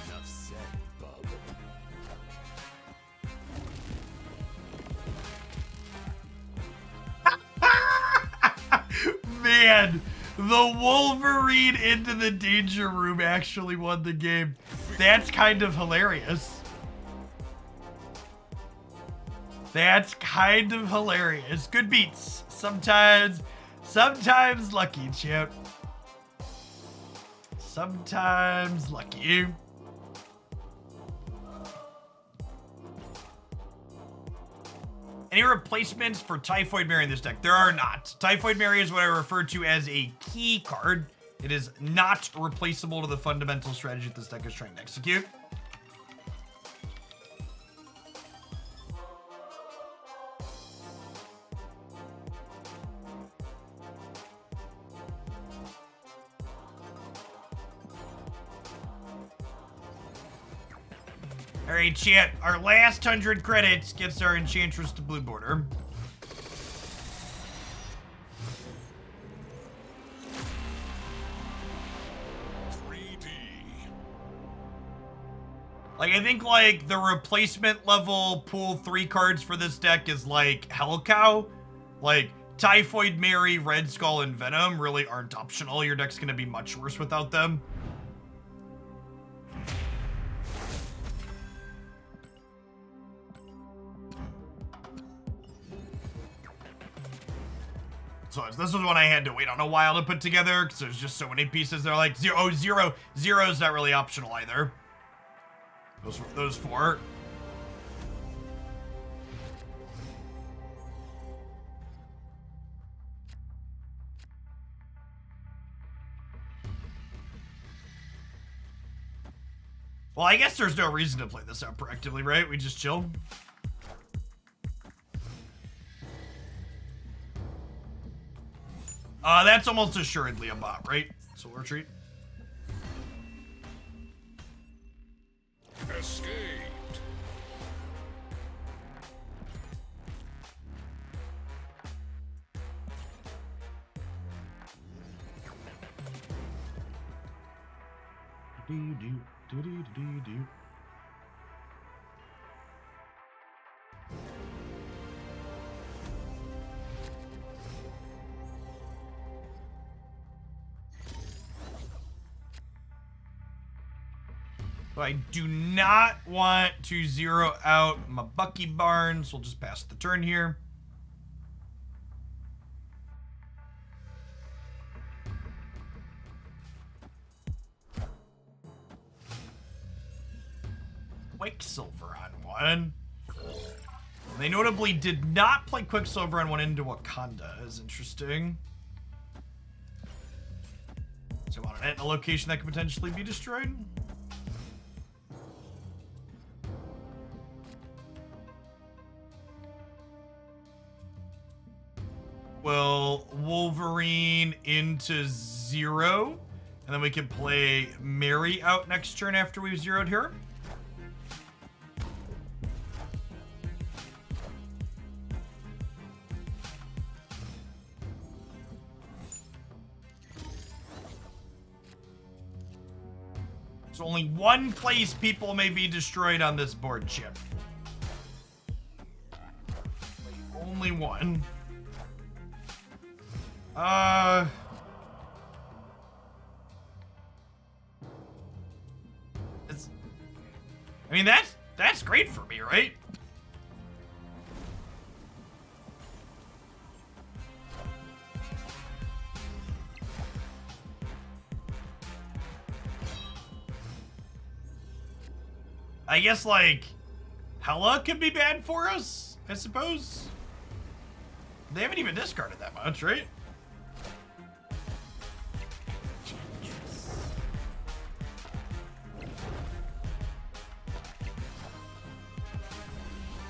Enough said, bub. Man, the Wolverine into the Danger Room actually won the game. That's kind of hilarious. That's kind of hilarious. Good beats. Sometimes lucky, champ. Sometimes lucky. Any replacements for Typhoid Mary in this deck? There are not. Typhoid Mary is what I refer to as a key card. It is not replaceable to the fundamental strategy that this deck is trying to execute. All right, chat. Our last 100 credits gets our Enchantress to blue border. Like, I think, like, the replacement level pool 3 cards for this deck is, like, Hell Cow. Like, Typhoid Mary, Red Skull, and Venom really aren't optional. Your deck's gonna be much worse without them. So this was one I had to wait on a while to put together, because there's just so many pieces. They're like, zero's not really optional either. Those 4. Well, I guess there's no reason to play this out proactively, right? We just chill. That's almost assuredly a bot, right? So we'll retreat. Escaped. Do. So I do not want to zero out my Bucky Barnes. We'll just pass the turn here. Quicksilver on one. They notably did not play Quicksilver on one into Wakanda. Is interesting. So I want it in a location that could potentially be destroyed. Will Wolverine into 0, and then we can play Mary out next turn after we've zeroed her. So only one place people may be destroyed on this board, Chip. Only one. I mean, that's great for me, right? I guess, like, Hela could be bad for us, I suppose. They haven't even discarded that much, right?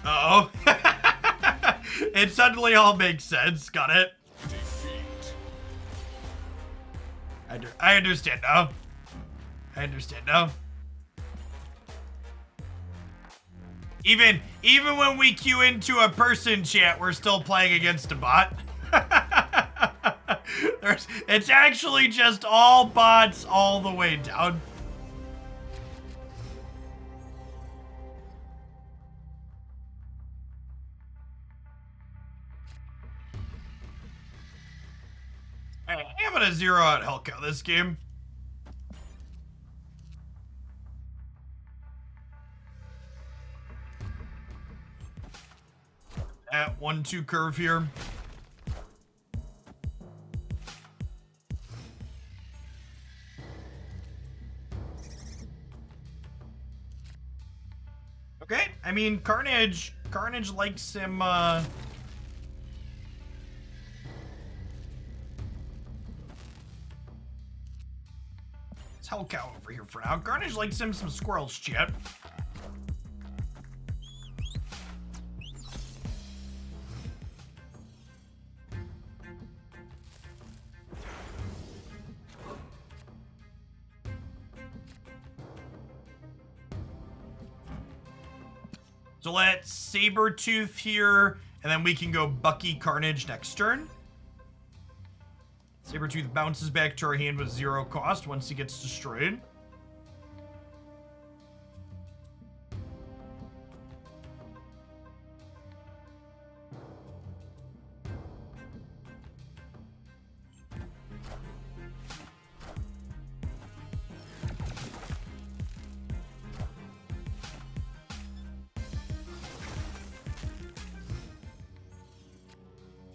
Uh-oh. It suddenly all makes sense. Got it. Defeat. I understand now. I understand now. Even when we queue into a person chat, we're still playing against a bot. It's actually just all bots all the way down. I'm gonna zero out Hellcow this game. At 1-2 curve here. Okay, I mean, Carnage likes him, It's Hellcow over here for now. Carnage likes him some squirrels, chat. So let's Sabretooth here, and then we can go Bucky Carnage next turn. Sabretooth bounces back to our hand with 0 cost once he gets destroyed.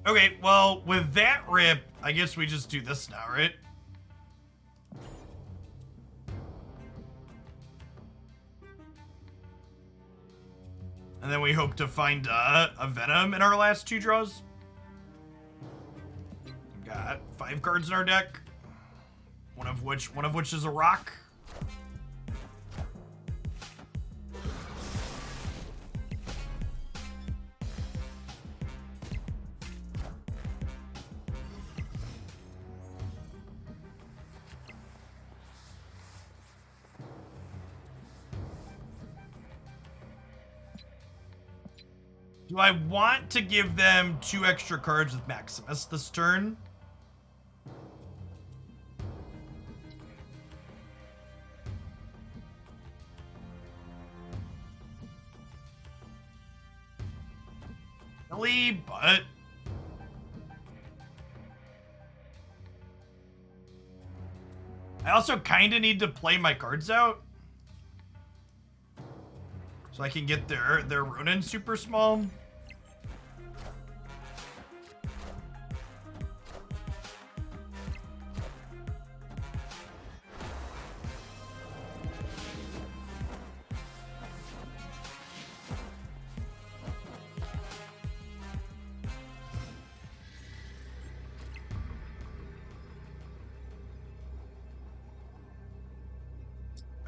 Okay, well, with that rip, I guess we just do this now, right? And then we hope to find a Venom in our last 2 draws. We've got 5 cards in our deck, one of which is a rock. Do I want to give them 2 extra cards with Maximus this turn? Really, but... I also kind of need to play my cards out. So I can get their Ronin super small.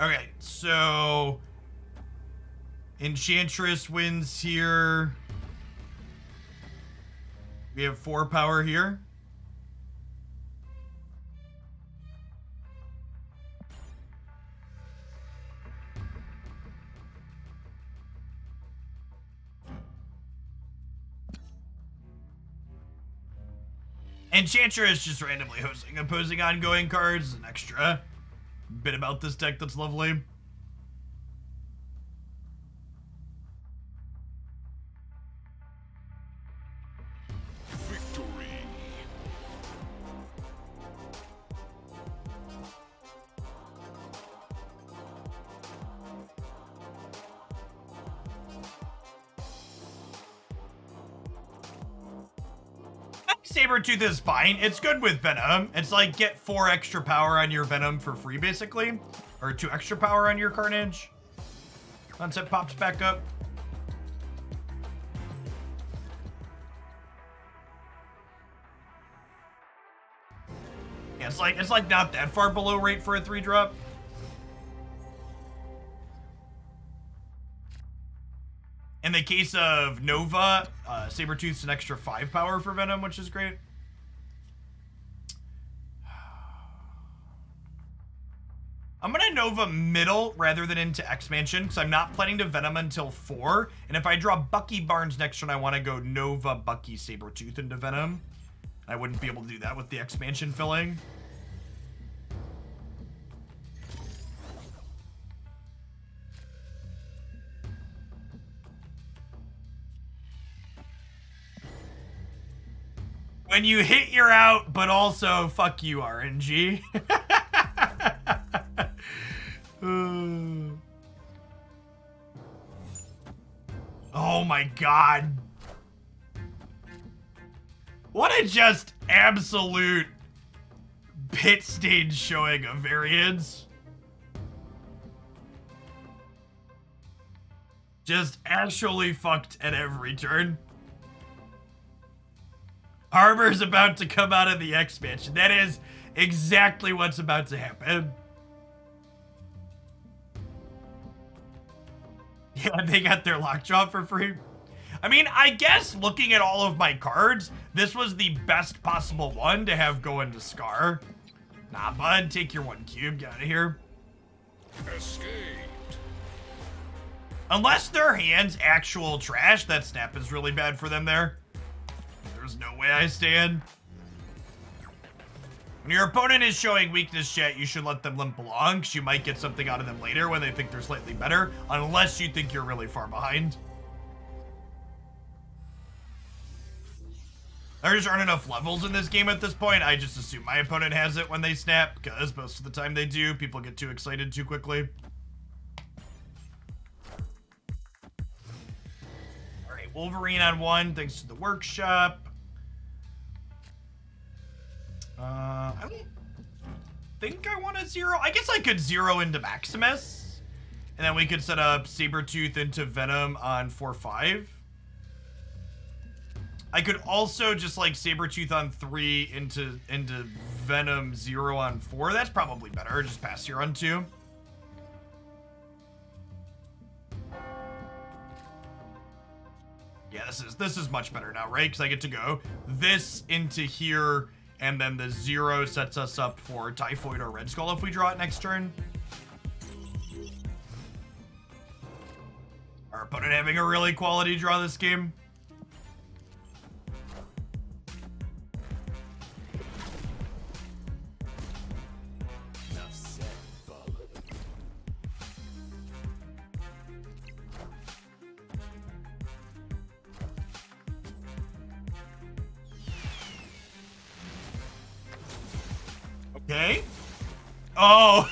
Okay, so Enchantress wins here. We have 4 power here. Enchantress just randomly hosting opposing ongoing cards, an extra bit about this deck that's lovely. Victory. Sabretooth is fine. It's good with Venom. It's like get 4 extra power on your Venom for free, basically. Or 2 extra power on your Carnage. Once it pops back up. Yeah, it's like not that far below rate for a 3-drop. In the case of Nova, Sabretooth's an extra 5 power for Venom, which is great. I'm gonna Nova middle rather than into expansion, because I'm not planning to Venom until 4. And if I draw Bucky Barnes next turn, I want to go Nova, Bucky, Sabretooth into Venom. I wouldn't be able to do that with the expansion filling. When you hit, you're out, but also fuck you, RNG. Oh my god. What a just absolute pit stage showing of variance. Just actually fucked at every turn. Armor's about to come out of the expansion. That is exactly what's about to happen. Yeah, they got their lockjaw for free. I mean, I guess looking at all of my cards, this was the best possible one to have go into Scar. Nah, bud, take your 1 cube, get out of here. Escaped. Unless their hand's actual trash, that snap is really bad for them there. There's no way I stand. When your opponent is showing weakness, chat, you should let them limp along, because you might get something out of them later when they think they're slightly better, unless you think you're really far behind. There just aren't enough levels in this game at this point. I just assume my opponent has it when they snap, because most of the time they do. People get too excited too quickly. Alright, Wolverine on 1, thanks to the workshop. I don't think I want to 0. I guess I could 0 into Maximus. And then we could set up Sabretooth into Venom on 4-5. I could also just like Sabretooth on 3 into Venom 0 on 4. That's probably better. Just pass here on 2. Yeah, this is much better now, right? Because I get to go this into here, and then the 0 sets us up for Typhoid or Red Skull if we draw it next turn. Our opponent having a really quality draw this game. Enough said, bub. Okay. Oh.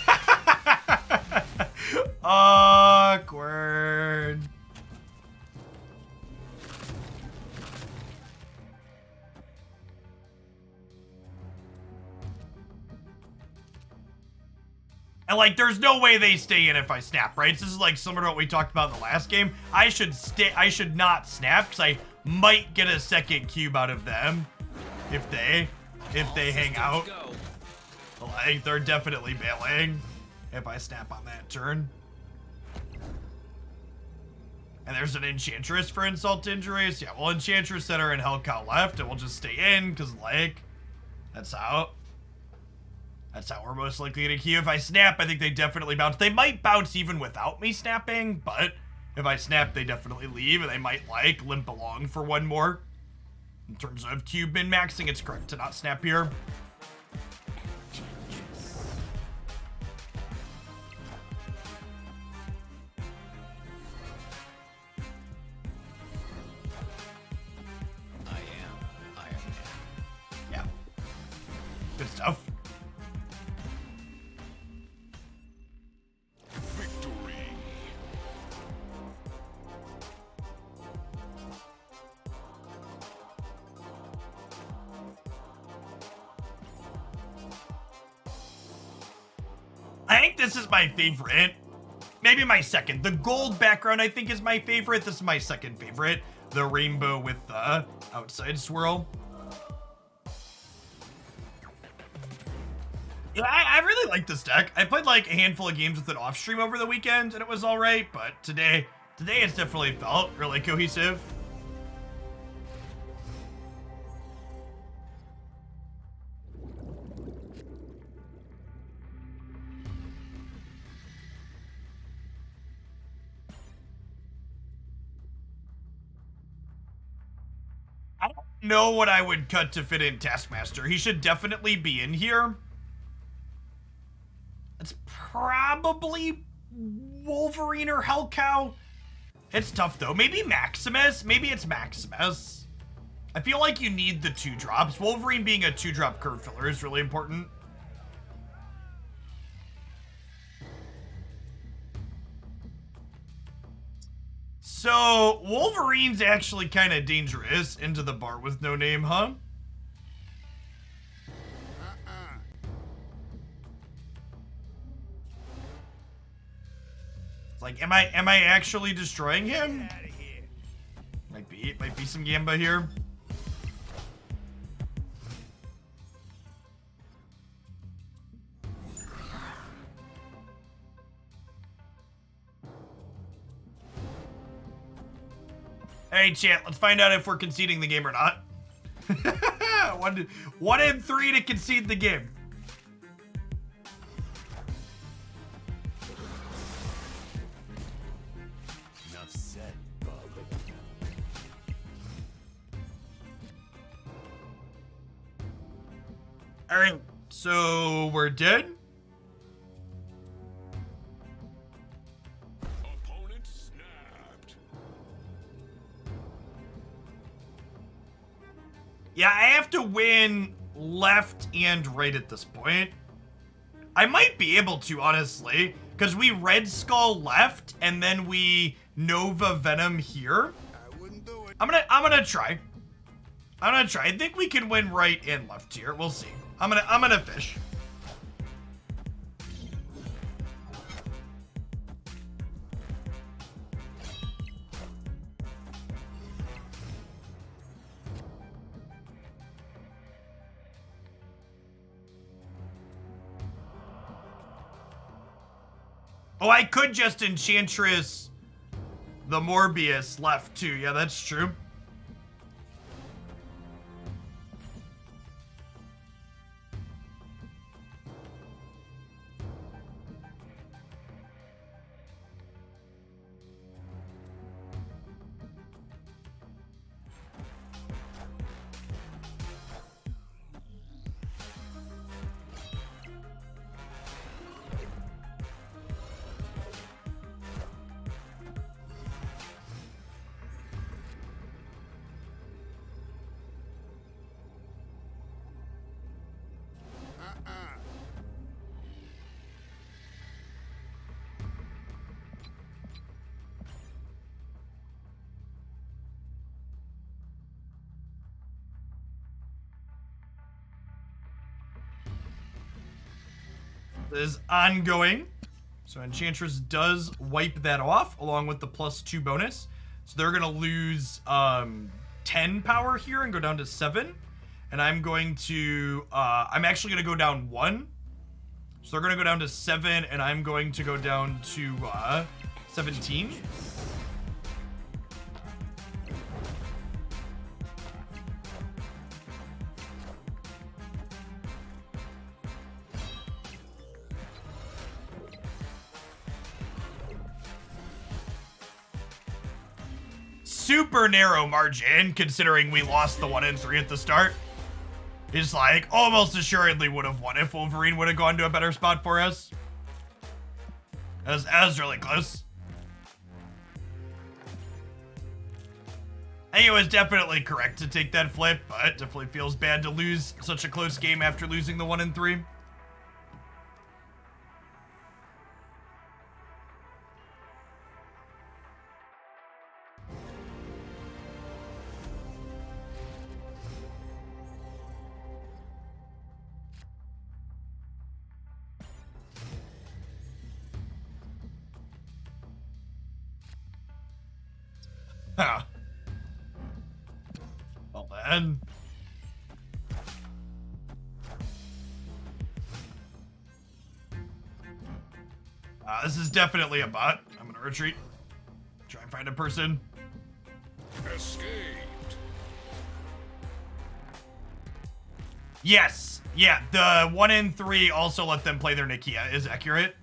Awkward. And like, there's no way they stay in if I snap, right? This is like similar to what we talked about in the last game. I should not snap because I might get a second cube out of them if they hang out. Like, they're definitely bailing if I snap on that turn. And there's an Enchantress for insult to injuries. Yeah, well, Enchantress Center and Hellcow left, and we'll just stay in, because, like, that's how we're most likely to queue. If I snap, I think they definitely bounce. They might bounce even without me snapping, but if I snap, they definitely leave, and they might, like, limp along for one more. In terms of cube min-maxing, it's correct to not snap here. Yeah. Good stuff. Victory. I think this is my favorite. Maybe my second. The gold background, I think, is my favorite. This is my second favorite. The rainbow with the outside swirl. Yeah, I really like this deck. I played like a handful of games with it off stream over the weekend, and it was all right. But today it's definitely felt really cohesive. I don't know what I would cut to fit in Taskmaster. He should definitely be in here. It's probably Wolverine or Hellcow. It's tough though. Maybe Maximus. Maybe it's Maximus. I feel like you need the 2 drops. Wolverine being a 2-drop curve filler is really important. So Wolverine's actually kind of dangerous into the bar with no name, huh? Like, am I actually destroying him? Might be some gamba here. Hey, chat, let's find out if we're conceding the game or not. 1 in 3 to concede the game. All right, so we're dead. Opponent snapped. Yeah, I have to win left and right at this point. I might be able to, honestly, because we Red Skull left and then we Nova Venom here. I wouldn't do it. I'm gonna try. I think we can win right and left here. We'll see. I'm gonna fish. Oh, I could just Enchantress the Morbius left too. Yeah, that's true. Is ongoing. So Enchantress does wipe that off along with the +2 bonus. So they're gonna lose 10 power here and go down to 7. And I'm going to I'm actually gonna go down 1. So they're gonna go down to 7 and I'm going to go down to 17. Super narrow margin, considering we lost the 1 and 3 at the start. It's like almost assuredly would have won if Wolverine would have gone to a better spot for us. That was really close. I think it was definitely correct to take that flip, but it definitely feels bad to lose such a close game after losing the 1 and 3. Huh. Well then. This is definitely a bot. I'm gonna retreat. Try and find a person. Escaped. Yes. Yeah, the 1 and 3 also let them play their Nakia is accurate.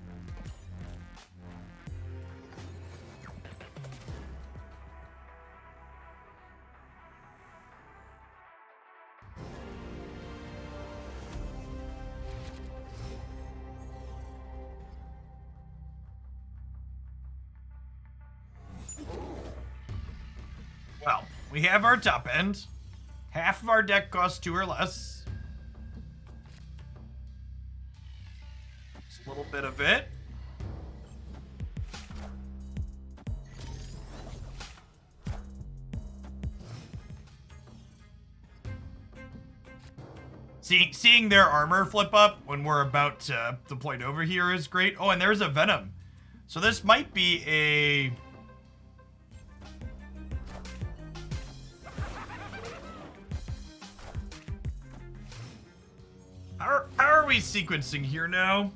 Well, we have our top end. Half of our deck costs 2 or less. Just a little bit of it. Seeing their armor flip up when we're about to deploy over here is great. Oh, and there's a Venom. So this might be a... How are we sequencing here now?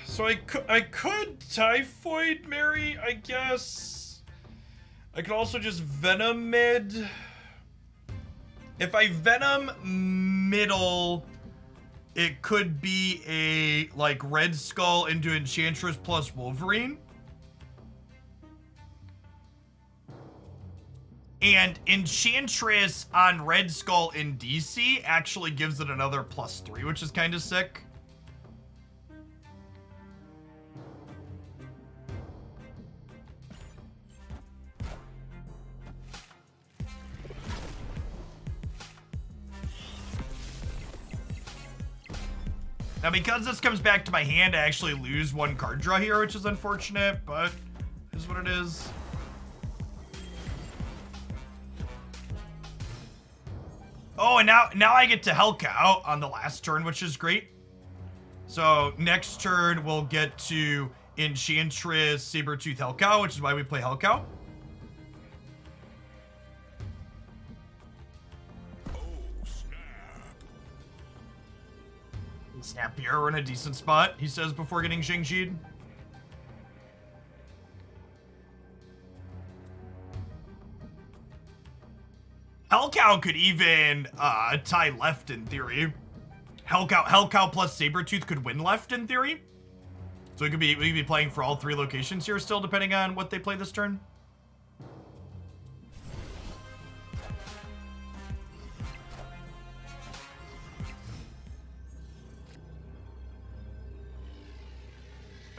So I could Typhoid Mary, I guess. I could also just Venom mid. If I Venom middle, it could be a, like, Red Skull into Enchantress plus Wolverine. And Enchantress on Red Skull in DC actually gives it another +3, which is kind of sick. Now, because this comes back to my hand, I actually lose 1 card draw here, which is unfortunate, but it is what it is. Oh, and now I get to Hellcow on the last turn, which is great. So next turn, we'll get to Enchantress, Sabretooth, Hellcow, which is why we play Hellcow. Snap here, we're in a decent spot, he says before getting Shang-Chi'd. Hellcow could even tie left in theory. Hellcow plus Sabretooth could win left in theory. So we could be playing for all 3 locations here still, depending on what they play this turn.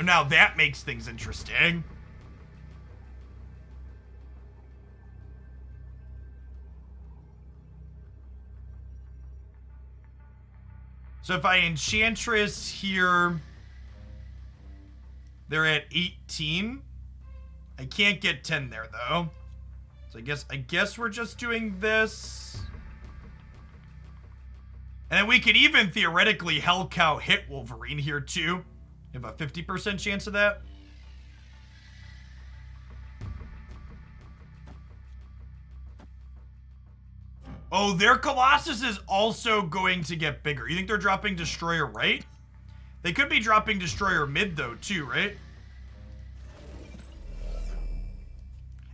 Now that makes things interesting. So if I Enchantress here, they're at 18. I can't get 10 there though. So I guess we're just doing this. And then we could even theoretically Hellcow hit Wolverine here too. You have a 50% chance of that. Oh, their Colossus is also going to get bigger. You think they're dropping Destroyer right? They could be dropping Destroyer mid though too, right?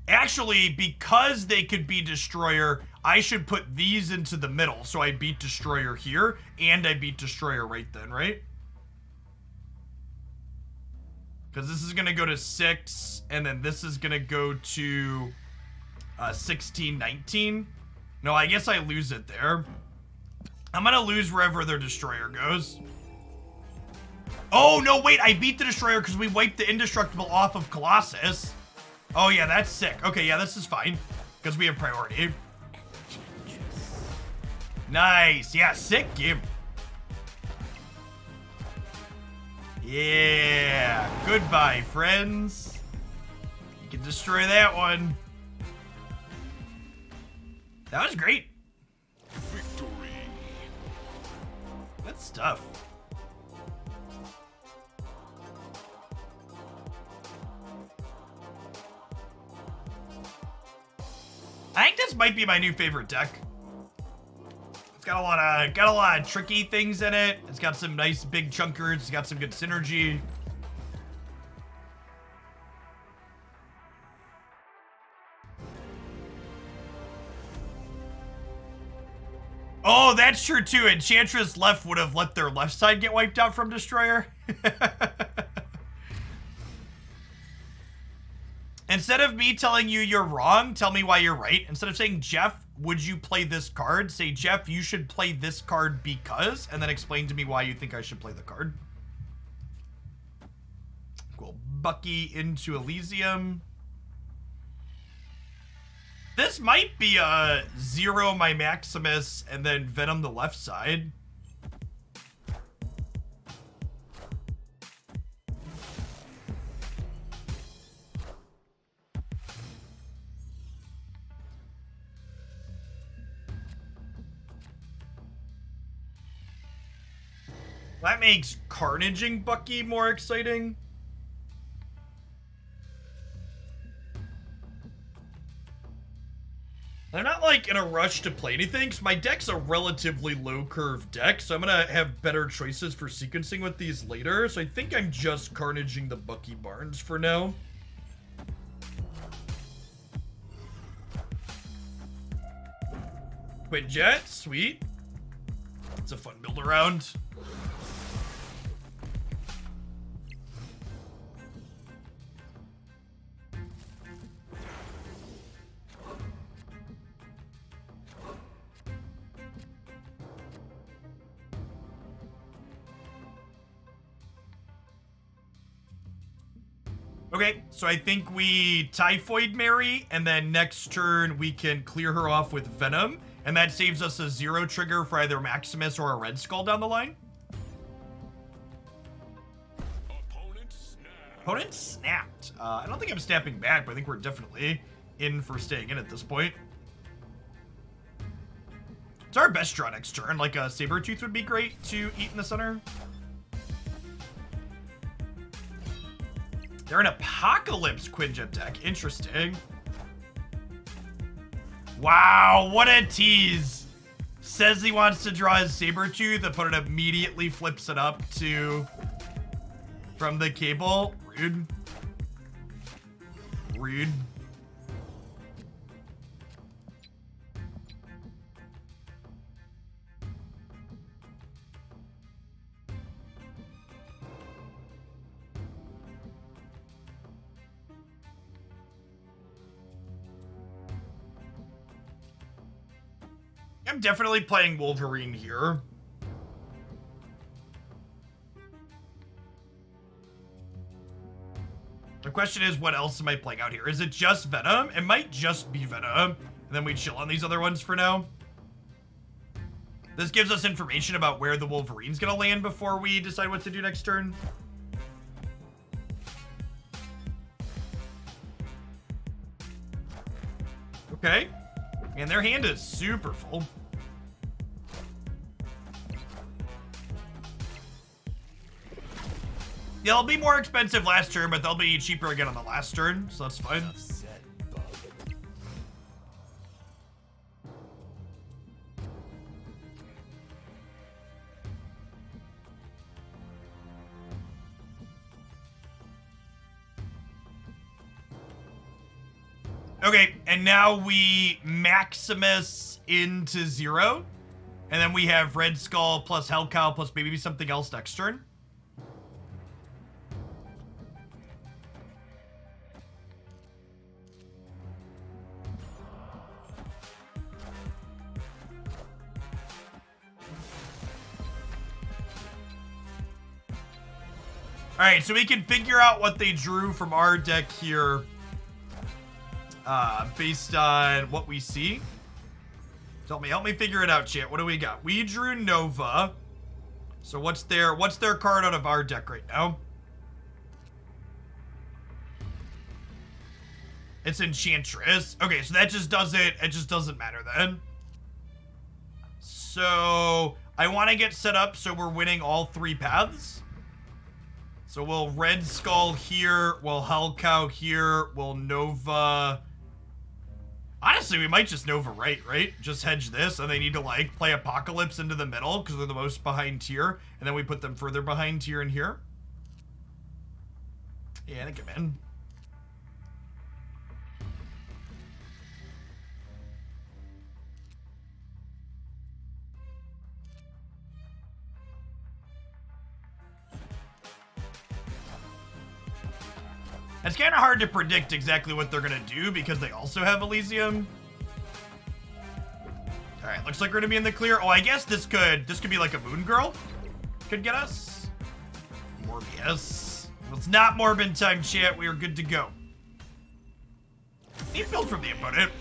Actually, because they could be Destroyer, I should put these into the middle. So I beat Destroyer here and I beat Destroyer right then, right? Because this is going to go to 6, and then this is going to go to 16, 19. No, I guess I lose it there. I'm going to lose wherever their Destroyer goes. Oh, no, wait, I beat the Destroyer because we wiped the Indestructible off of Colossus. Oh, yeah, that's sick. Okay, yeah, this is fine because we have priority. Nice. Yeah, sick game. Yeah, goodbye, friends. You can destroy that one. That was great. Victory. Good stuff. I think this might be my new favorite deck. It's got a lot of tricky things in it. It's got some nice big chunkers. It's got some good synergy. Oh, that's true too. Enchantress left would have let their left side get wiped out from Destroyer. Instead of me telling you you're wrong, tell me why you're right. Instead of saying, Jeff, would you play this card? Say, Jeff, you should play this card because, and then explain to me why you think I should play the card. Cool. Bucky into Elysium. This might be a 0 my Maximus and then Venom the left side. That makes Carnaging Bucky more exciting. I'm not like in a rush to play anything because my deck's a relatively low curve deck, so I'm gonna have better choices for sequencing with these later. So I think I'm just Carnaging the Bucky Barnes for now. Quinjet, sweet. It's a fun build around. Okay, so I think we Typhoid Mary, and then next turn we can clear her off with Venom, and that saves us a 0 trigger for either Maximus or a Red Skull down the line. Opponent snapped. I don't think I'm snapping back, but I think we're definitely in for staying in at this point. It's our best draw next turn. Like a Sabretooth would be great to eat in the center. They're an Apocalypse Quinjet deck. Interesting. Wow, what a tease. Says he wants to draw his Sabretooth. Opponent immediately flips it up to... from the cable. Rude. Rude. I'm definitely playing Wolverine here. The question is, what else am I playing out here? Is it just Venom? It might just be Venom. And then we chill on these other ones for now. This gives us information about where the Wolverine's gonna land before we decide what to do next turn. Okay. And their hand is super full. Yeah, they'll be more expensive last turn, but they'll be cheaper again on the last turn, so that's fine. Okay, and now we Maximus into 0. And then we have Red Skull plus Hell Cow plus maybe something else next turn. Alright, so we can figure out what they drew from our deck here. Based on what we see. Help me figure it out, chat. What do we got? We drew Nova. So what's their card out of our deck right now? It's Enchantress. Okay, so that just doesn't matter then. So I want to get set up so we're winning all 3 paths. So we'll Red Skull here, we'll Hell Cow here, we'll Nova. Honestly, we might just Nova right? Just hedge this, and they need to, like, play Apocalypse into the middle, because they're the most behind tier, and then we put them further behind tier in here. Yeah, I think I'm in. It's kind of hard to predict exactly what they're gonna do because they also have Elysium. All right, looks like we're gonna be in the clear. Oh, I guess this could be like a Moon Girl. Could get us. Morbius. Well, it's not Morbin time, chat. We are good to go. Neat build from the opponent.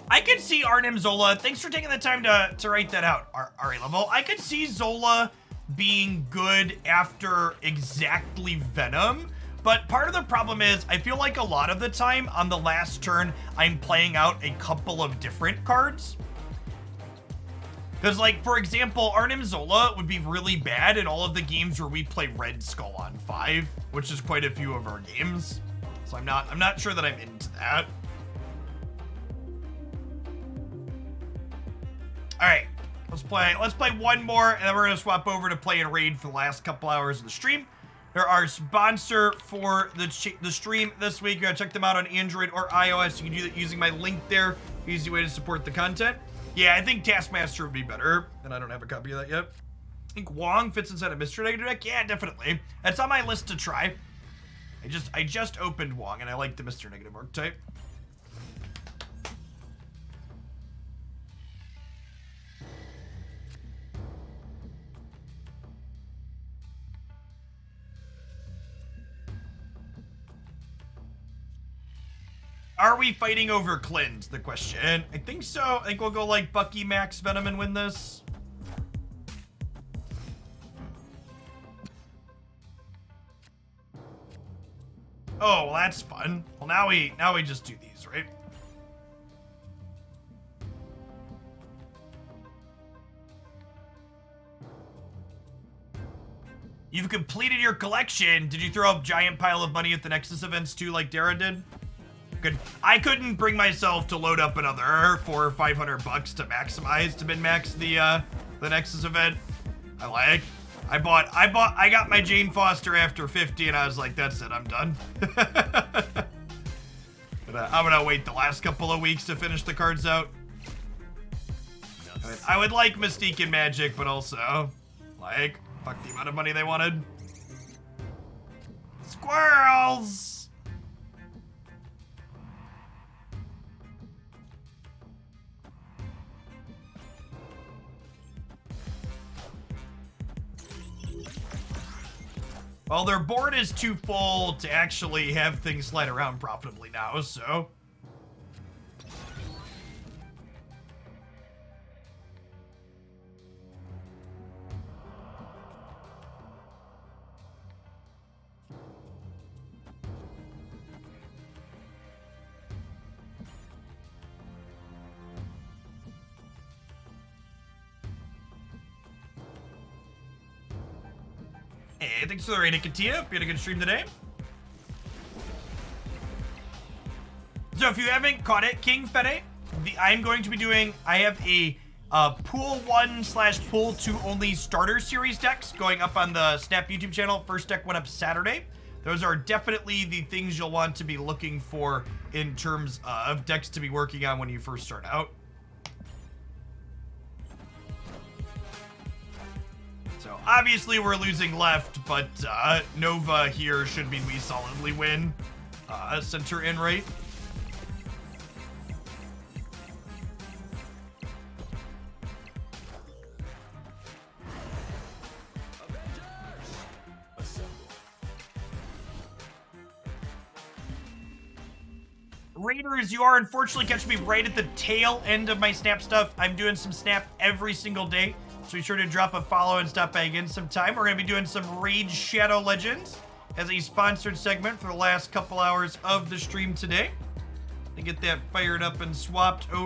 I could see Arnim Zola. Thanks for taking the time to write that out, Ari Level. I could see Zola being good after exactly Venom, but part of the problem is I feel like a lot of the time on the last turn, I'm playing out a couple of different cards. Because, like, for example, Arnim Zola would be really bad in all of the games where we play Red Skull on 5, which is quite a few of our games. So I'm not sure that I'm into that. All right, let's play one more, and then we're gonna swap over to play and raid for the last couple hours of the stream. They're our sponsor for the stream this week. You gotta check them out on Android or iOS. You can do that using my link there. Easy way to support the content. Yeah, I think Taskmaster would be better, and I don't have a copy of that yet. think Wong fits inside a Mr. Negative deck. Yeah, definitely. That's on my list to try. I just opened Wong, and I like the Mr. Negative archetype. Are we fighting over Clint? The question. I think so. I think we'll go like Bucky, Max, Venom, and win this. Oh, well, that's fun. Well, now we just do these, right? You've completed your collection. Did you throw up giant pile of money at the Nexus events too, like Dara did? Good. I couldn't bring myself to load up another $400 or $500 to maximize to min-max the Nexus event. I got my Jane Foster after 50, and I was like, that's it, I'm done. But I'm gonna wait the last couple of weeks to finish the cards out. I would like Mystique and Magic, but also, like, fuck the amount of money they wanted. Squirrels! Well, their board is too full to actually have things slide around profitably now, so... Hey, thanks for the rating, Katia. We had a good stream today. So if you haven't caught it, King Fede, I'm going to be doing, I have a Pool 1/Pool 2 only starter series decks going up on the Snap YouTube channel. First deck went up Saturday. Those are definitely the things you'll want to be looking for in terms of decks to be working on when you first start out. So obviously we're losing left, but Nova here should mean we solidly win center in right. Raiders, you are unfortunately catching me right at the tail end of my Snap stuff. I'm doing some Snap every single day, so be sure to drop a follow and stop by again sometime. We're going to be doing some Raid Shadow Legends as a sponsored segment for the last couple hours of the stream today. To get that fired up and swapped over.